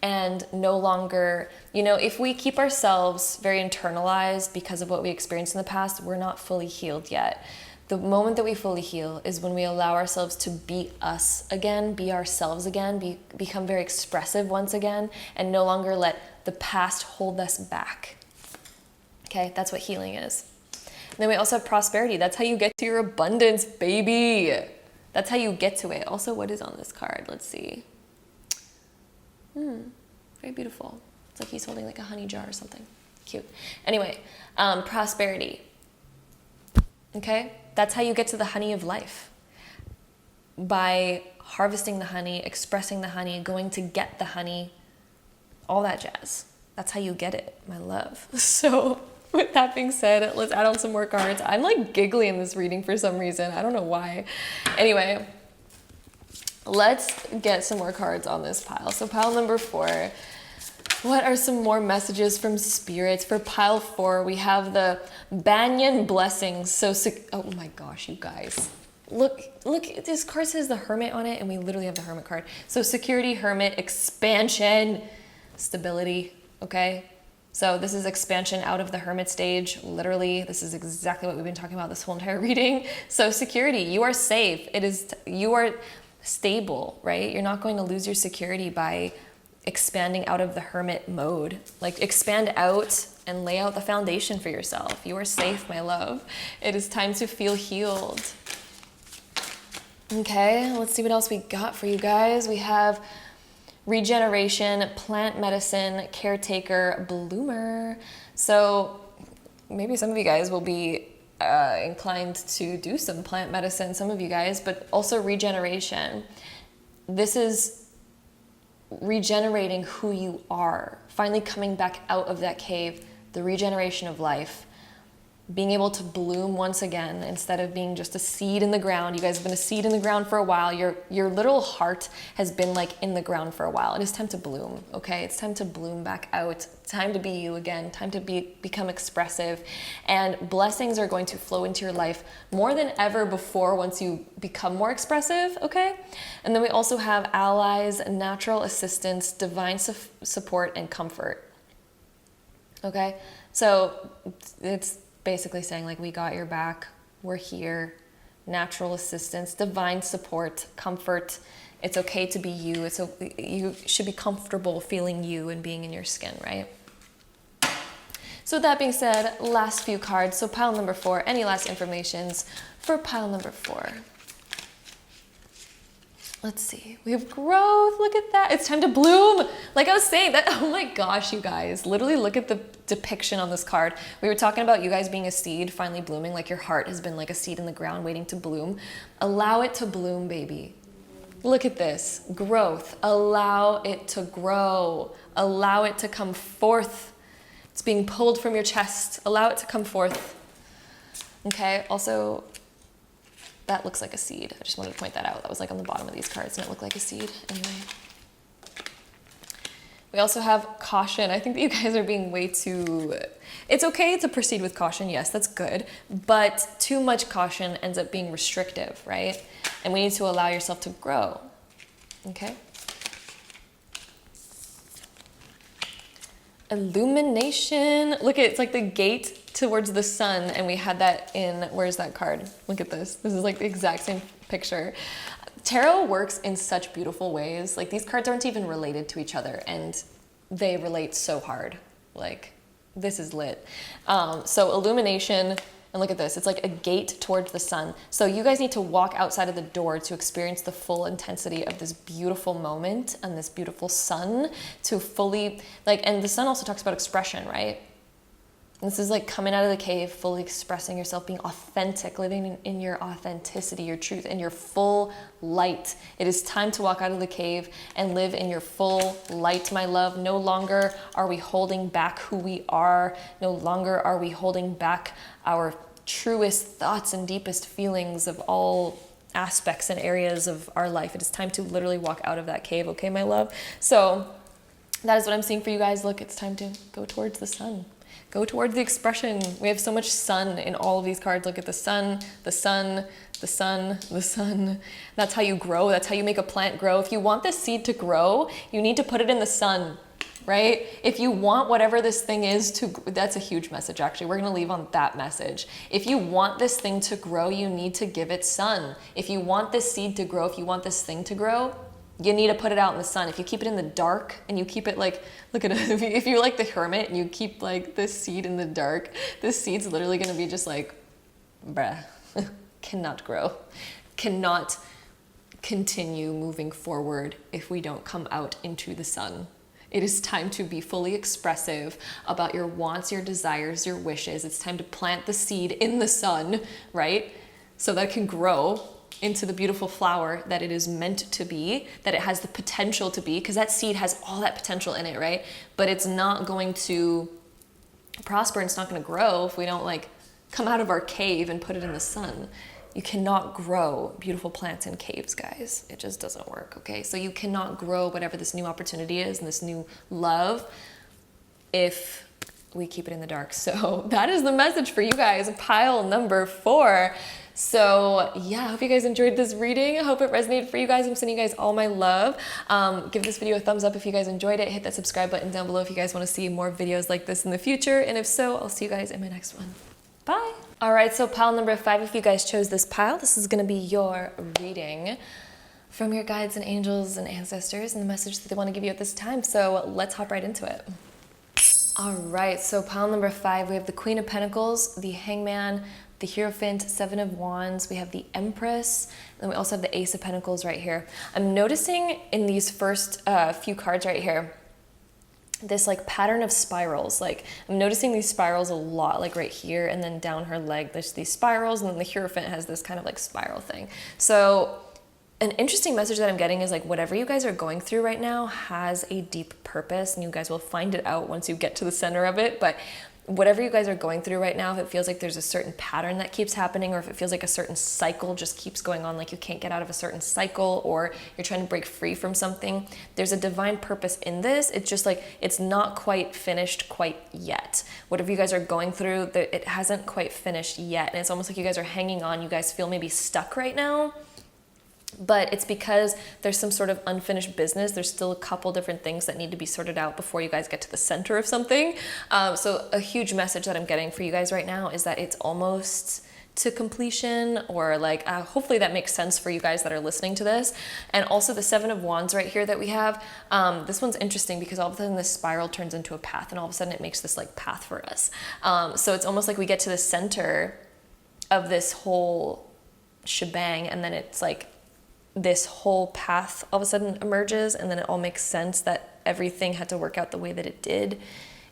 And no longer, if we keep ourselves very internalized because of what we experienced in the past, we're not fully healed yet. The moment that we fully heal is when we allow ourselves to be us again, be ourselves again, become very expressive once again, and no longer let the past hold us back. Okay, that's what healing is. And then we also have prosperity. That's how you get to your abundance, baby. That's how you get to it. Also, what is on this card? Let's see. Very beautiful. It's like he's holding like a honey jar or something. Cute. Anyway, prosperity. Okay? That's how you get to the honey of life. By harvesting the honey, expressing the honey, going to get the honey, all that jazz. That's how you get it, my love. So with that being said, let's add on some more cards. I'm like giggly in this reading for some reason. I don't know why. Anyway, let's get some more cards on this pile. So pile number 4. What are some more messages from spirits? For pile 4, we have the Banyan blessings. So, oh my gosh, you guys. Look, this card says the Hermit on it, and we literally have the Hermit card. So security, Hermit, expansion, stability, okay? So this is expansion out of the hermit stage. Literally, this is exactly what we've been talking about this whole entire reading. So security, you are safe. You are stable, right? You're not going to lose your security by expanding out of the hermit mode. Like, expand out and lay out the foundation for yourself. You are safe, my love. It is time to feel healed. Okay, let's see what else we got for you guys. We have regeneration, plant medicine, caretaker, bloomer. So maybe some of you guys will be inclined to do some plant medicine, some of you guys, but also regeneration. This is regenerating who you are, finally coming back out of that cave, the regeneration of life, being able to bloom once again instead of being just a seed in the ground. You guys have been a seed in the ground for a while. Your literal heart has been like in the ground for a while. It is time to bloom, okay? It's time to bloom back out. Time to be you again. Time to become expressive. And blessings are going to flow into your life more than ever before once you become more expressive, okay? And then we also have allies, natural assistance, divine support, and comfort, okay? So it's basically saying, like, we got your back, we're here, natural assistance, divine support, comfort. It's okay to be you. You should be comfortable feeling you and being in your skin, right? So with that being said, last few cards. So pile number 4, any last informations for pile number 4? Let's see. We have growth. Look at that. It's time to bloom. Like I was saying, that, oh my gosh, you guys. Literally look at the depiction on this card. We were talking about you guys being a seed, finally blooming, like your heart has been like a seed in the ground waiting to bloom. Allow it to bloom, baby. Look at this. Growth. Allow it to grow. Allow it to come forth. It's being pulled from your chest. Allow it to come forth. Okay, also, that looks like a seed. I just wanted to point that out. That was like on the bottom of these cards and it looked like a seed. Anyway. We also have caution. I think that you guys are being way too... It's okay to proceed with caution. Yes, that's good. But too much caution ends up being restrictive, right? And we need to allow yourself to grow. Okay? Illumination. Look at it's like the gate towards the sun, and we had that in, where's that card? Look at this. This is like the exact same picture. Tarot works in such beautiful ways. Like, these cards aren't even related to each other, and they relate so hard. Like, this is lit. So illumination, and look at this. It's like a gate towards the sun. So you guys need to walk outside of the door to experience the full intensity of this beautiful moment and this beautiful sun to fully, like, and the sun also talks about expression, right? This is like coming out of the cave, fully expressing yourself, being authentic, living in your authenticity, your truth, in your full light. It is time to walk out of the cave and live in your full light, my love. No longer are we holding back who we are. No longer are we holding back our truest thoughts and deepest feelings of all aspects and areas of our life. It is time to literally walk out of that cave, okay, my love? So that is what I'm seeing for you guys. Look, it's time to go towards the sun. Go towards the expression. We have so much sun in all of these cards. Look at the sun, the sun, the sun, the sun. That's how you grow. That's how you make a plant grow. If you want this seed to grow, you need to put it in the sun, right? If you want whatever this thing is to, that's a huge message actually. We're gonna leave on that message. If you want this thing to grow, you need to give it sun. If you want this seed to grow, if you want this thing to grow, you need to put it out in the sun. If you keep it in the dark and you keep it like, look at it, if you're like the hermit and you keep like this seed in the dark, this seed's literally gonna be just like, bruh, cannot grow, cannot continue moving forward if we don't come out into the sun. It is time to be fully expressive about your wants, your desires, your wishes. It's time to plant the seed in the sun, right? So that it can grow into the beautiful flower that it is meant to be, that it has the potential to be, because that seed has all that potential in it, right? But it's not going to prosper and it's not going to grow if we don't like come out of our cave and put it in the sun. You cannot grow beautiful plants in caves, guys. It just doesn't work, okay? So you cannot grow whatever this new opportunity is and this new love if we keep it in the dark. So that is the message for you guys, pile number 4. So yeah, I hope you guys enjoyed this reading. I hope it resonated for you guys. I'm sending you guys all my love. Give this video a thumbs up if you guys enjoyed it. Hit that subscribe button down below if you guys want to see more videos like this in the future. And if so, I'll see you guys in my next one. Bye. All right, so pile number 5, if you guys chose this pile, this is going to be your reading from your guides and angels and ancestors and the message that they want to give you at this time. So let's hop right into it. All right, so pile number 5, we have the Queen of Pentacles, the Hangman, the Hierophant, 7 of Wands, we have the Empress, and then we also have the Ace of Pentacles right here. I'm noticing in these first few cards right here, this like pattern of spirals. Like I'm noticing these spirals a lot, like right here and then down her leg, there's these spirals, and then the Hierophant has this kind of like spiral thing. So an interesting message that I'm getting is like whatever you guys are going through right now has a deep purpose, and you guys will find it out once you get to the center of it. But whatever you guys are going through right now, if it feels like there's a certain pattern that keeps happening, or if it feels like a certain cycle just keeps going on, like you can't get out of a certain cycle, or you're trying to break free from something, there's a divine purpose in this. It's just like, it's not quite finished quite yet. Whatever you guys are going through, it hasn't quite finished yet. And it's almost like you guys are hanging on. You guys feel maybe stuck right now. But it's because there's some sort of unfinished business. There's still a couple different things that need to be sorted out before you guys get to the center of something. So a huge message that I'm getting for you guys right now is that it's almost to completion, or like hopefully that makes sense for you guys that are listening to this. And also the 7 of Wands right here that we have, this one's interesting because all of a sudden this spiral turns into a path, and all of a sudden it makes this like path for us. So it's almost like we get to the center of this whole shebang, and then it's like this whole path all of a sudden emerges, and then it all makes sense that everything had to work out the way that it did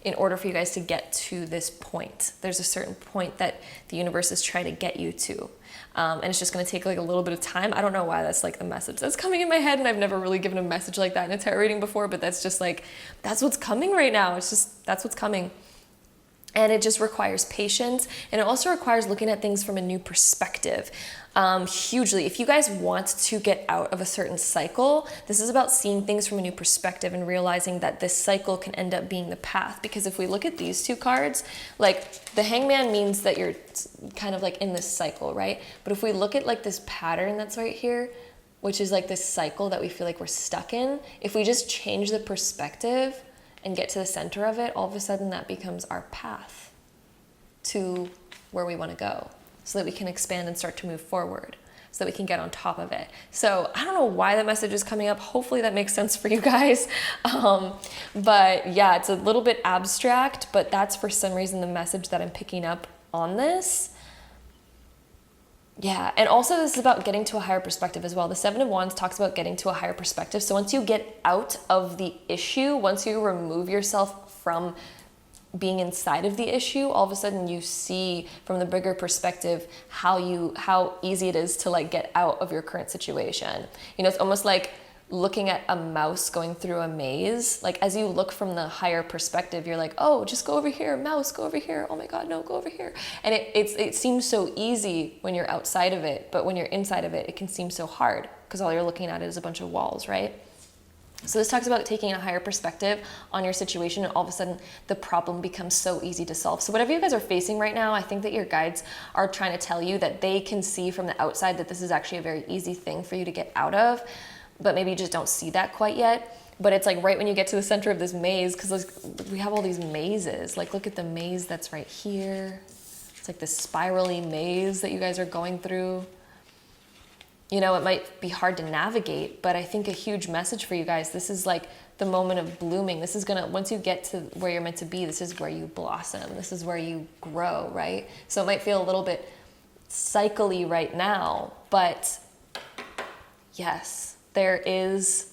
in order for you guys to get to this point. There's a certain point that the universe is trying to get you to. And it's just going to take like a little bit of time. I don't know why that's like the message that's coming in my head, and I've never really given a message like that in a tarot reading before, but that's just like, that's what's coming right now. It's just, that's what's coming. And it just requires patience, and it also requires looking at things from a new perspective. Hugely, if you guys want to get out of a certain cycle, this is about seeing things from a new perspective and realizing that this cycle can end up being the path. Because if we look at these two cards, like the Hangman means that you're kind of like in this cycle, right? But if we look at like this pattern that's right here, which is like this cycle that we feel like we're stuck in, if we just change the perspective and get to the center of it, all of a sudden that becomes our path to where we want to go, so that we can expand and start to move forward, so that we can get on top of it. So I don't know why that message is coming up. Hopefully that makes sense for you guys. But yeah, it's a little bit abstract, but that's for some reason the message that I'm picking up on this. Yeah, and also this is about getting to a higher perspective as well. The 7 of Wands talks about getting to a higher perspective. So once you get out of the issue, once you remove yourself from being inside of the issue, all of a sudden you see from the bigger perspective how easy it is to like get out of your current situation. You know, it's almost like looking at a mouse going through a maze. Like as you look from the higher perspective, you're like, oh, just go over here, mouse, go over here. Oh my God, no, go over here. And it seems so easy when you're outside of it, but when you're inside of it, it can seem so hard because all you're looking at is a bunch of walls, right? So this talks about taking a higher perspective on your situation, and all of a sudden the problem becomes so easy to solve. So whatever you guys are facing right now, I think that your guides are trying to tell you that they can see from the outside that this is actually a very easy thing for you to get out of, but maybe you just don't see that quite yet. But it's like right when you get to the center of this maze, because we have all these mazes. Like look at the maze that's right here. It's like this spirally maze that you guys are going through. You know, it might be hard to navigate, but I think a huge message for you guys, this is like the moment of blooming. This is gonna, once you get to where you're meant to be, this is where you blossom. This is where you grow, right? So it might feel a little bit cycly right now, but yes, there is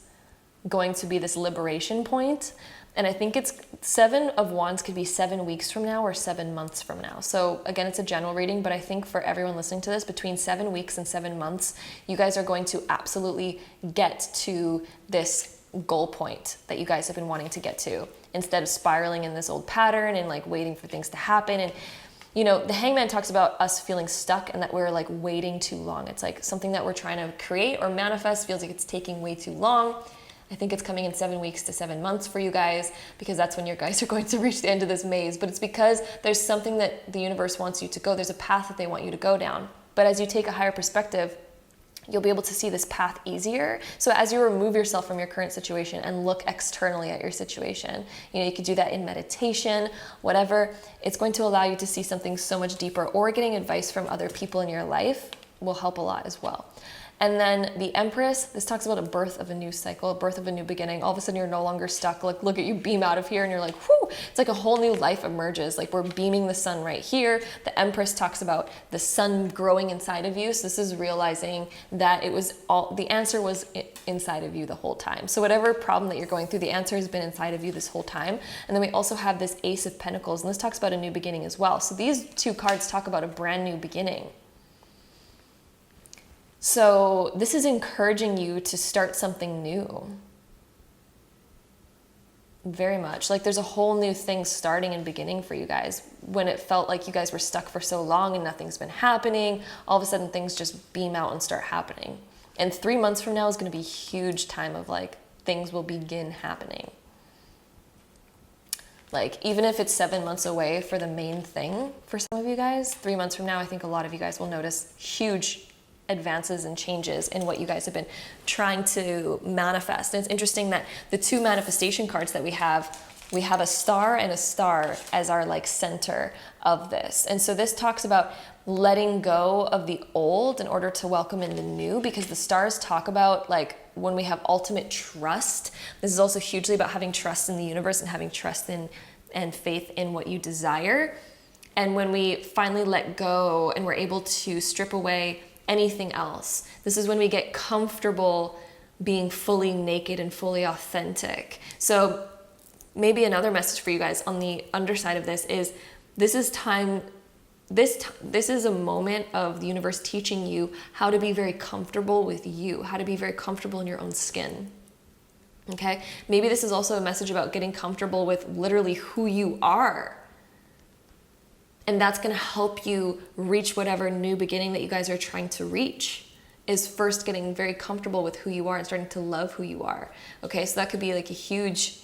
going to be this liberation point. And I think it's 7 of Wands could be 7 weeks from now or 7 months from now. So again, it's a general reading, but I think for everyone listening to this, between 7 weeks and 7 months, you guys are going to absolutely get to this goal point that you guys have been wanting to get to, instead of spiraling in this old pattern and like waiting for things to happen. And you know, the Hangman talks about us feeling stuck and that we're like waiting too long. It's like something that we're trying to create or manifest feels like it's taking way too long. I think it's coming in 7 weeks to 7 months for you guys, because that's when your guys are going to reach the end of this maze. But it's because there's something that the universe wants you to go. There's a path that they want you to go down. But as you take a higher perspective, you'll be able to see this path easier. So as you remove yourself from your current situation and look externally at your situation, you could do that in meditation, whatever. It's going to allow you to see something so much deeper, or getting advice from other people in your life will help a lot as well. And then the Empress, this talks about a birth of a new cycle, a birth of a new beginning. All of a sudden you're no longer stuck. Like, look at you beam out of here and you're like, whoo, it's like a whole new life emerges. Like, we're beaming the sun right here. The Empress talks about the sun growing inside of you. So this is realizing that the answer was inside of you the whole time. So whatever problem that you're going through, the answer has been inside of you this whole time. And then we also have this Ace of Pentacles, and this talks about a new beginning as well. So these two cards talk about a brand new beginning. So this is encouraging you to start something new. Very much. Like, there's a whole new thing starting and beginning for you guys. When it felt like you guys were stuck for so long and nothing's been happening, all of a sudden things just beam out and start happening. And 3 months from now is going to be a huge time of like, things will begin happening. Like, even if it's 7 months away for the main thing for some of you guys, 3 months from now, I think a lot of you guys will notice huge advances and changes in what you guys have been trying to manifest. And it's interesting that the two manifestation cards that we have a star and a star as our like center of this. And so this talks about letting go of the old in order to welcome in the new, because the stars talk about like when we have ultimate trust. This is also hugely about having trust in the universe and having trust in and faith in what you desire. And when we finally let go and we're able to strip away anything else, this is when we get comfortable being fully naked and fully authentic. So maybe another message for you guys on the underside of this is this is a moment of the universe teaching you how to be very comfortable with you, how to be very comfortable in your own skin. Okay? Maybe this is also a message about getting comfortable with literally who you are. And that's going to help you reach whatever new beginning that you guys are trying to reach, is first getting very comfortable with who you are and starting to love who you are. Okay, so that could be like a huge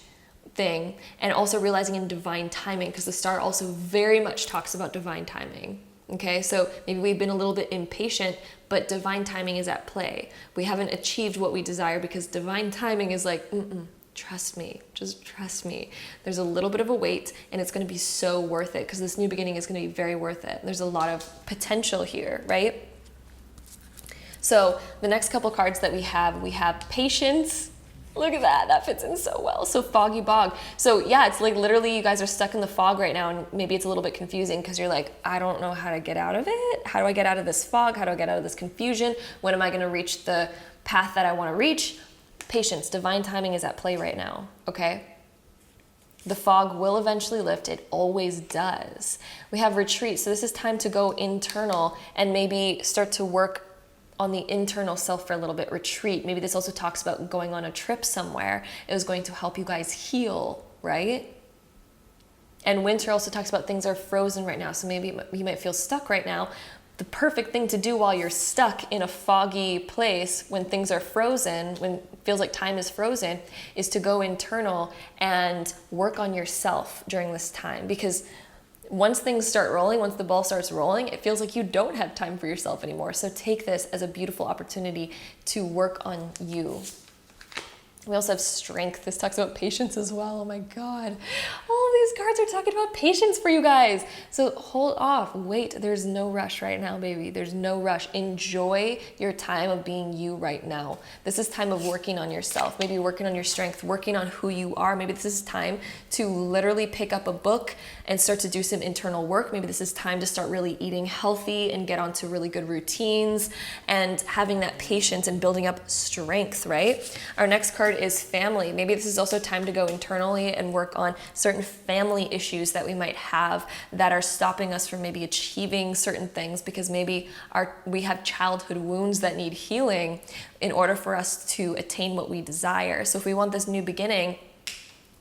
thing. And also realizing in divine timing, because the star also very much talks about divine timing. Okay, so maybe we've been a little bit impatient, but divine timing is at play. We haven't achieved what we desire because divine timing is like, trust me, just trust me. There's a little bit of a wait, and it's going to be so worth it, because this new beginning is going to be very worth it. There's a lot of potential here, right? So the next couple cards that we have patience. Look at that, that fits in so well. So foggy bog. So yeah, it's like literally you guys are stuck in the fog right now, and maybe it's a little bit confusing because you're like, I don't know how to get out of it. How do I get out of this fog? How do I get out of this confusion? When am I going to reach the path that I want to reach? Patience, divine timing is at play right now, okay? The fog will eventually lift. It always does. We have retreat. So this is time to go internal and maybe start to work on the internal self for a little bit. Retreat. Maybe this also talks about going on a trip somewhere. It was going to help you guys heal, right? And winter also talks about things are frozen right now. So maybe you might feel stuck right now. The perfect thing to do while you're stuck in a foggy place, when things are frozen, when it feels like time is frozen, is to go internal and work on yourself during this time. Because once things start rolling, once the ball starts rolling, it feels like you don't have time for yourself anymore. So take this as a beautiful opportunity to work on you. We also have strength. This talks about patience as well. Oh my God. All of these cards are talking about patience for you guys. So hold off. Wait. There's no rush right now, baby. There's no rush. Enjoy your time of being you right now. This is time of working on yourself. Maybe working on your strength, working on who you are. Maybe this is time to literally pick up a book and start to do some internal work. Maybe this is time to start really eating healthy and get onto really good routines and having that patience and building up strength, right? Our next card is family. Maybe this is also time to go internally and work on certain family issues that we might have that are stopping us from maybe achieving certain things, because maybe we have childhood wounds that need healing in order for us to attain what we desire. So if we want this new beginning,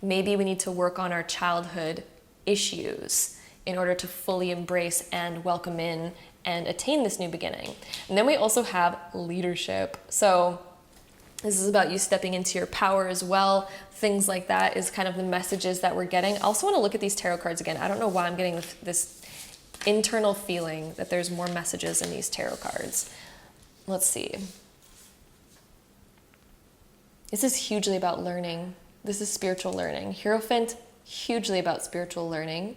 maybe we need to work on our childhood issues in order to fully embrace and welcome in and attain this new beginning. And then we also have leadership. So This is about you stepping into your power as well. Things like that is kind of the messages that we're getting. I also want to look at these tarot cards again. I don't know why I'm getting this internal feeling that there's more messages in these tarot cards. Let's see. This is hugely about learning. This is spiritual learning. Hierophant, hugely about spiritual learning.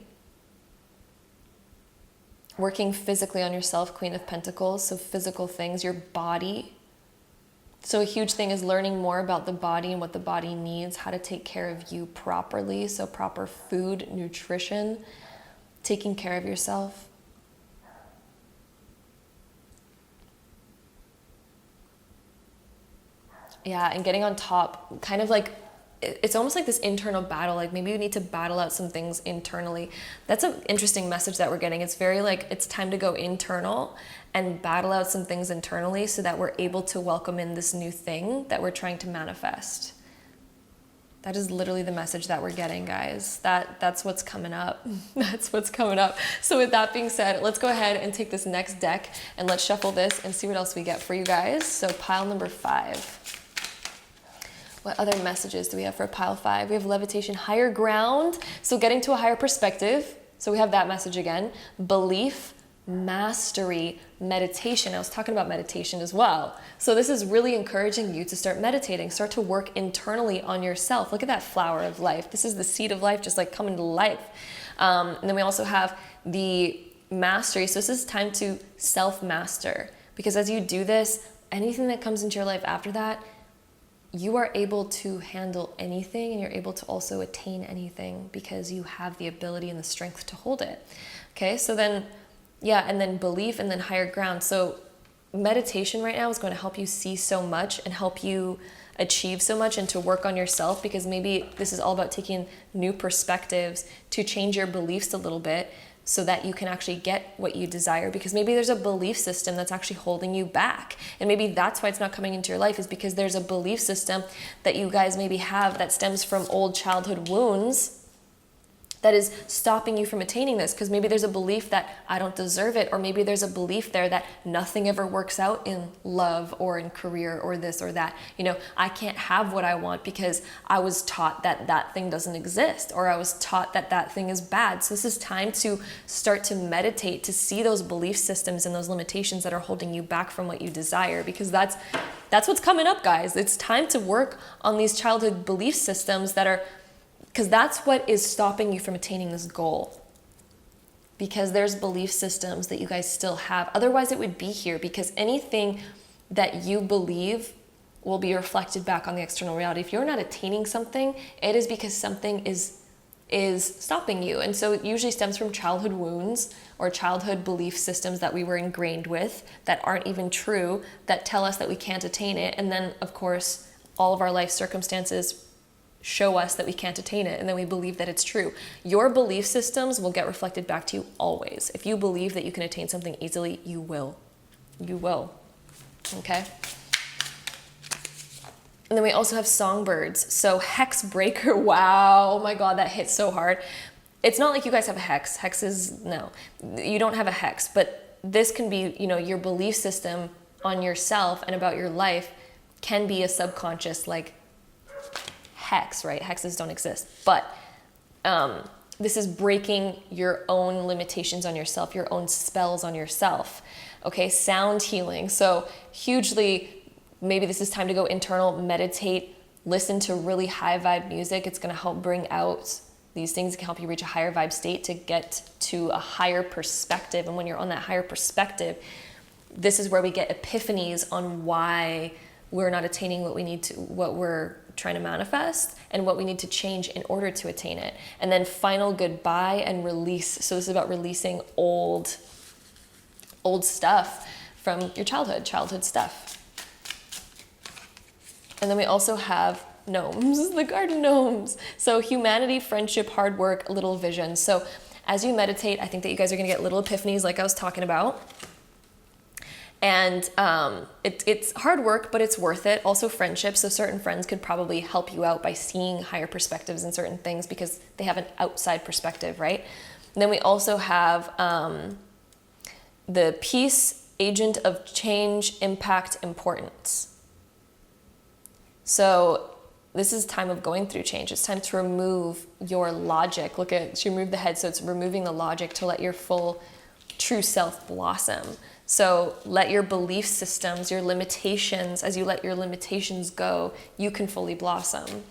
Working physically on yourself, Queen of Pentacles, so physical things, your body. So a huge thing is learning more about the body and what the body needs, how to take care of you properly, so proper food, nutrition, taking care of yourself. Yeah, and getting on top, kind of like, it's almost like this internal battle, like maybe you need to battle out some things internally. That's an interesting message that we're getting. It's very like, it's time to go internal and battle out some things internally so that we're able to welcome in this new thing that we're trying to manifest. That is literally the message that we're getting, guys. That's what's coming up. That's what's coming up. So with that being said, let's go ahead and take this next deck and let's shuffle this and see what else we get for you guys. So pile number 5. What other messages do we have for pile 5? We have levitation, higher ground. So getting to a higher perspective. So we have that message again. Belief, mastery, meditation. I was talking about meditation as well. So this is really encouraging you to start meditating, start to work internally on yourself. Look at that flower of life. This is the seed of life, just like coming to life. And then we also have the mastery. So this is time to self-master, because as you do this, anything that comes into your life after that, you are able to handle anything, and you're able to also attain anything because you have the ability and the strength to hold it. Okay, so then, yeah, and then belief, and then higher ground. So meditation right now is going to help you see so much and help you achieve so much and to work on yourself, because maybe this is all about taking new perspectives to change your beliefs a little bit so that you can actually get what you desire, because maybe there's a belief system that's actually holding you back. And maybe that's why it's not coming into your life, is because there's a belief system that you guys maybe have that stems from old childhood wounds that is stopping you from attaining this. Because maybe there's a belief that I don't deserve it, or maybe there's a belief there that nothing ever works out in love or in career or this or that. You know, I can't have what I want because I was taught that that thing doesn't exist, or I was taught that that thing is bad. So this is time to start to meditate, to see those belief systems and those limitations that are holding you back from what you desire, because that's what's coming up, guys. It's time to work on these childhood belief systems that are, because that's what is stopping you from attaining this goal. Because there's belief systems that you guys still have. Otherwise, it would be here, because anything that you believe will be reflected back on the external reality. If you're not attaining something, it is because something is stopping you. And so it usually stems from childhood wounds or childhood belief systems that we were ingrained with that aren't even true, that tell us that we can't attain it. And then, of course, all of our life circumstances show us that we can't attain it, and then we believe that it's true. Your belief systems will get reflected back to you always. If you believe that you can attain something easily, you will. You will. Okay? And then we also have songbirds. So hex breaker, wow, oh my God, that hit so hard. It's not like you guys have a hex. Hex is, no, you don't have a hex, but this can be, you know, your belief system on yourself and about your life can be a subconscious, like, hex, right? Hexes don't exist, but this is breaking your own limitations on yourself, your own spells on yourself. Okay, sound healing. So hugely, maybe this is time to go internal, meditate, listen to really high vibe music. It's going to help bring out these things. It can help you reach a higher vibe state to get to a higher perspective. And when you're on that higher perspective, this is where we get epiphanies on why we're not attaining what we need to, what we're trying to manifest, and what we need to change in order to attain it. And then final goodbye and release. So this is about releasing old stuff from your childhood stuff. And then we also have gnomes, the garden gnomes. So humanity, friendship, hard work, little vision. So as you meditate, I think that you guys are going to get little epiphanies like I was talking about. And it's hard work, but it's worth it. Also friendship. So certain friends could probably help you out by seeing higher perspectives in certain things because they have an outside perspective, right? And then we also have the peace, agent of change, impact, importance. So this is time of going through change. It's time to remove your logic. Look at, she removed the head, so it's removing the logic to let your full true self blossom. So let your belief systems, your limitations, as you let your limitations go, you can fully blossom.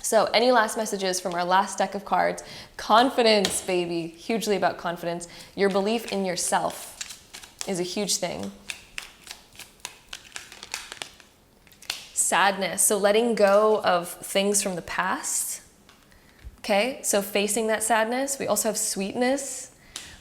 So any last messages from our last deck of cards? Confidence, baby, hugely about confidence. Your belief in yourself is a huge thing. Sadness, so letting go of things from the past. Okay, so facing that sadness. We also have sweetness,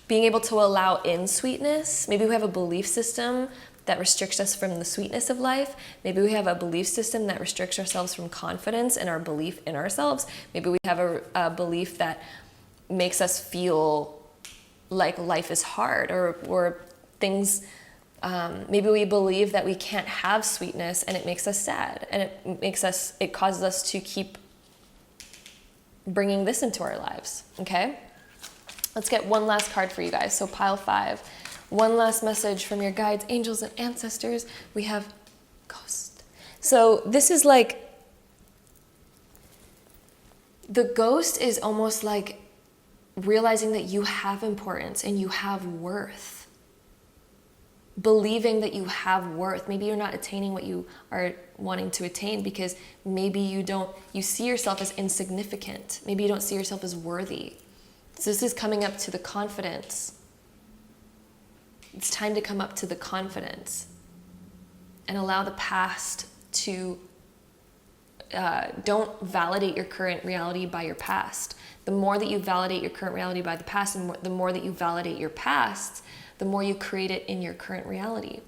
being able to allow in sweetness. Maybe we have a belief system that restricts us from the sweetness of life. Maybe we have a belief system that restricts ourselves from confidence and our belief in ourselves. Maybe we have a belief that makes us feel like life is hard, or things, maybe we believe that we can't have sweetness and it makes us sad, and it causes us to keep bringing this into our lives, okay? Let's get one last card for you guys. So pile 5. One last message from your guides, angels, and ancestors. We have ghost. So this is like, the ghost is almost like realizing that you have importance and you have worth. Believing that you have worth. Maybe you're not attaining what you are wanting to attain because maybe you see yourself as insignificant. Maybe you don't see yourself as worthy. So this is coming up to the confidence. It's time to come up to the confidence and allow the past to, don't validate your current reality by your past. The more that you validate your current reality by the past, and the more that you validate your past, the more you create it in your current reality.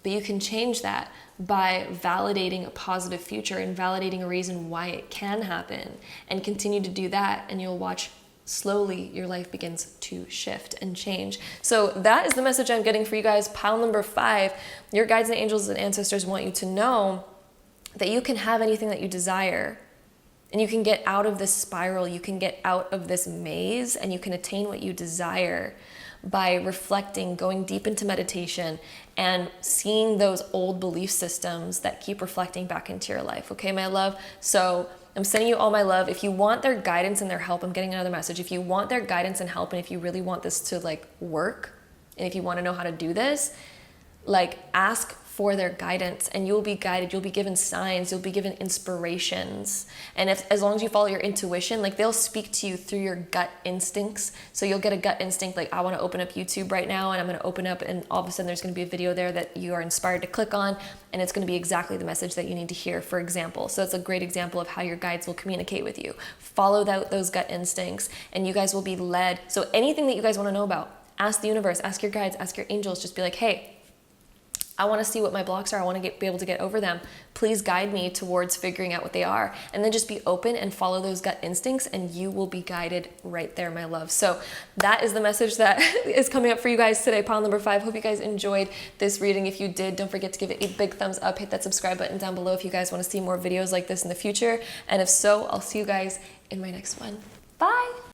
But you can change that by validating a positive future and validating a reason why it can happen, and continue to do that, and you'll watch slowly your life begins to shift and change. So that is the message I'm getting for you guys. Pile number 5, your guides and angels and ancestors want you to know that you can have anything that you desire, and you can get out of this spiral, you can get out of this maze, and you can attain what you desire by reflecting, going deep into meditation, and seeing those old belief systems that keep reflecting back into your life. Okay, my love? So I'm sending you all my love. If you want their guidance and their help, I'm getting another message. If you want their guidance and help, and if you really want this to like work, and if you want to know how to do this, like ask for their guidance, and you'll be guided. You'll be given signs. You'll be given inspirations. And as long as you follow your intuition, like they'll speak to you through your gut instincts. So you'll get a gut instinct, like I want to open up YouTube right now, and I'm going to open up, and all of a sudden there's going to be a video there that you are inspired to click on, and it's going to be exactly the message that you need to hear, for example. So it's a great example of how your guides will communicate with you. Follow those gut instincts, and you guys will be led. So anything that you guys want to know about, ask the universe, ask your guides, ask your angels. Just be like, hey, I want to see what my blocks are. I want to be able to get over them. Please guide me towards figuring out what they are. And then just be open and follow those gut instincts, and you will be guided right there, my love. So that is the message that is coming up for you guys today. Pile number 5. Hope you guys enjoyed this reading. If you did, don't forget to give it a big thumbs up. Hit that subscribe button down below if you guys want to see more videos like this in the future. And if so, I'll see you guys in my next one. Bye.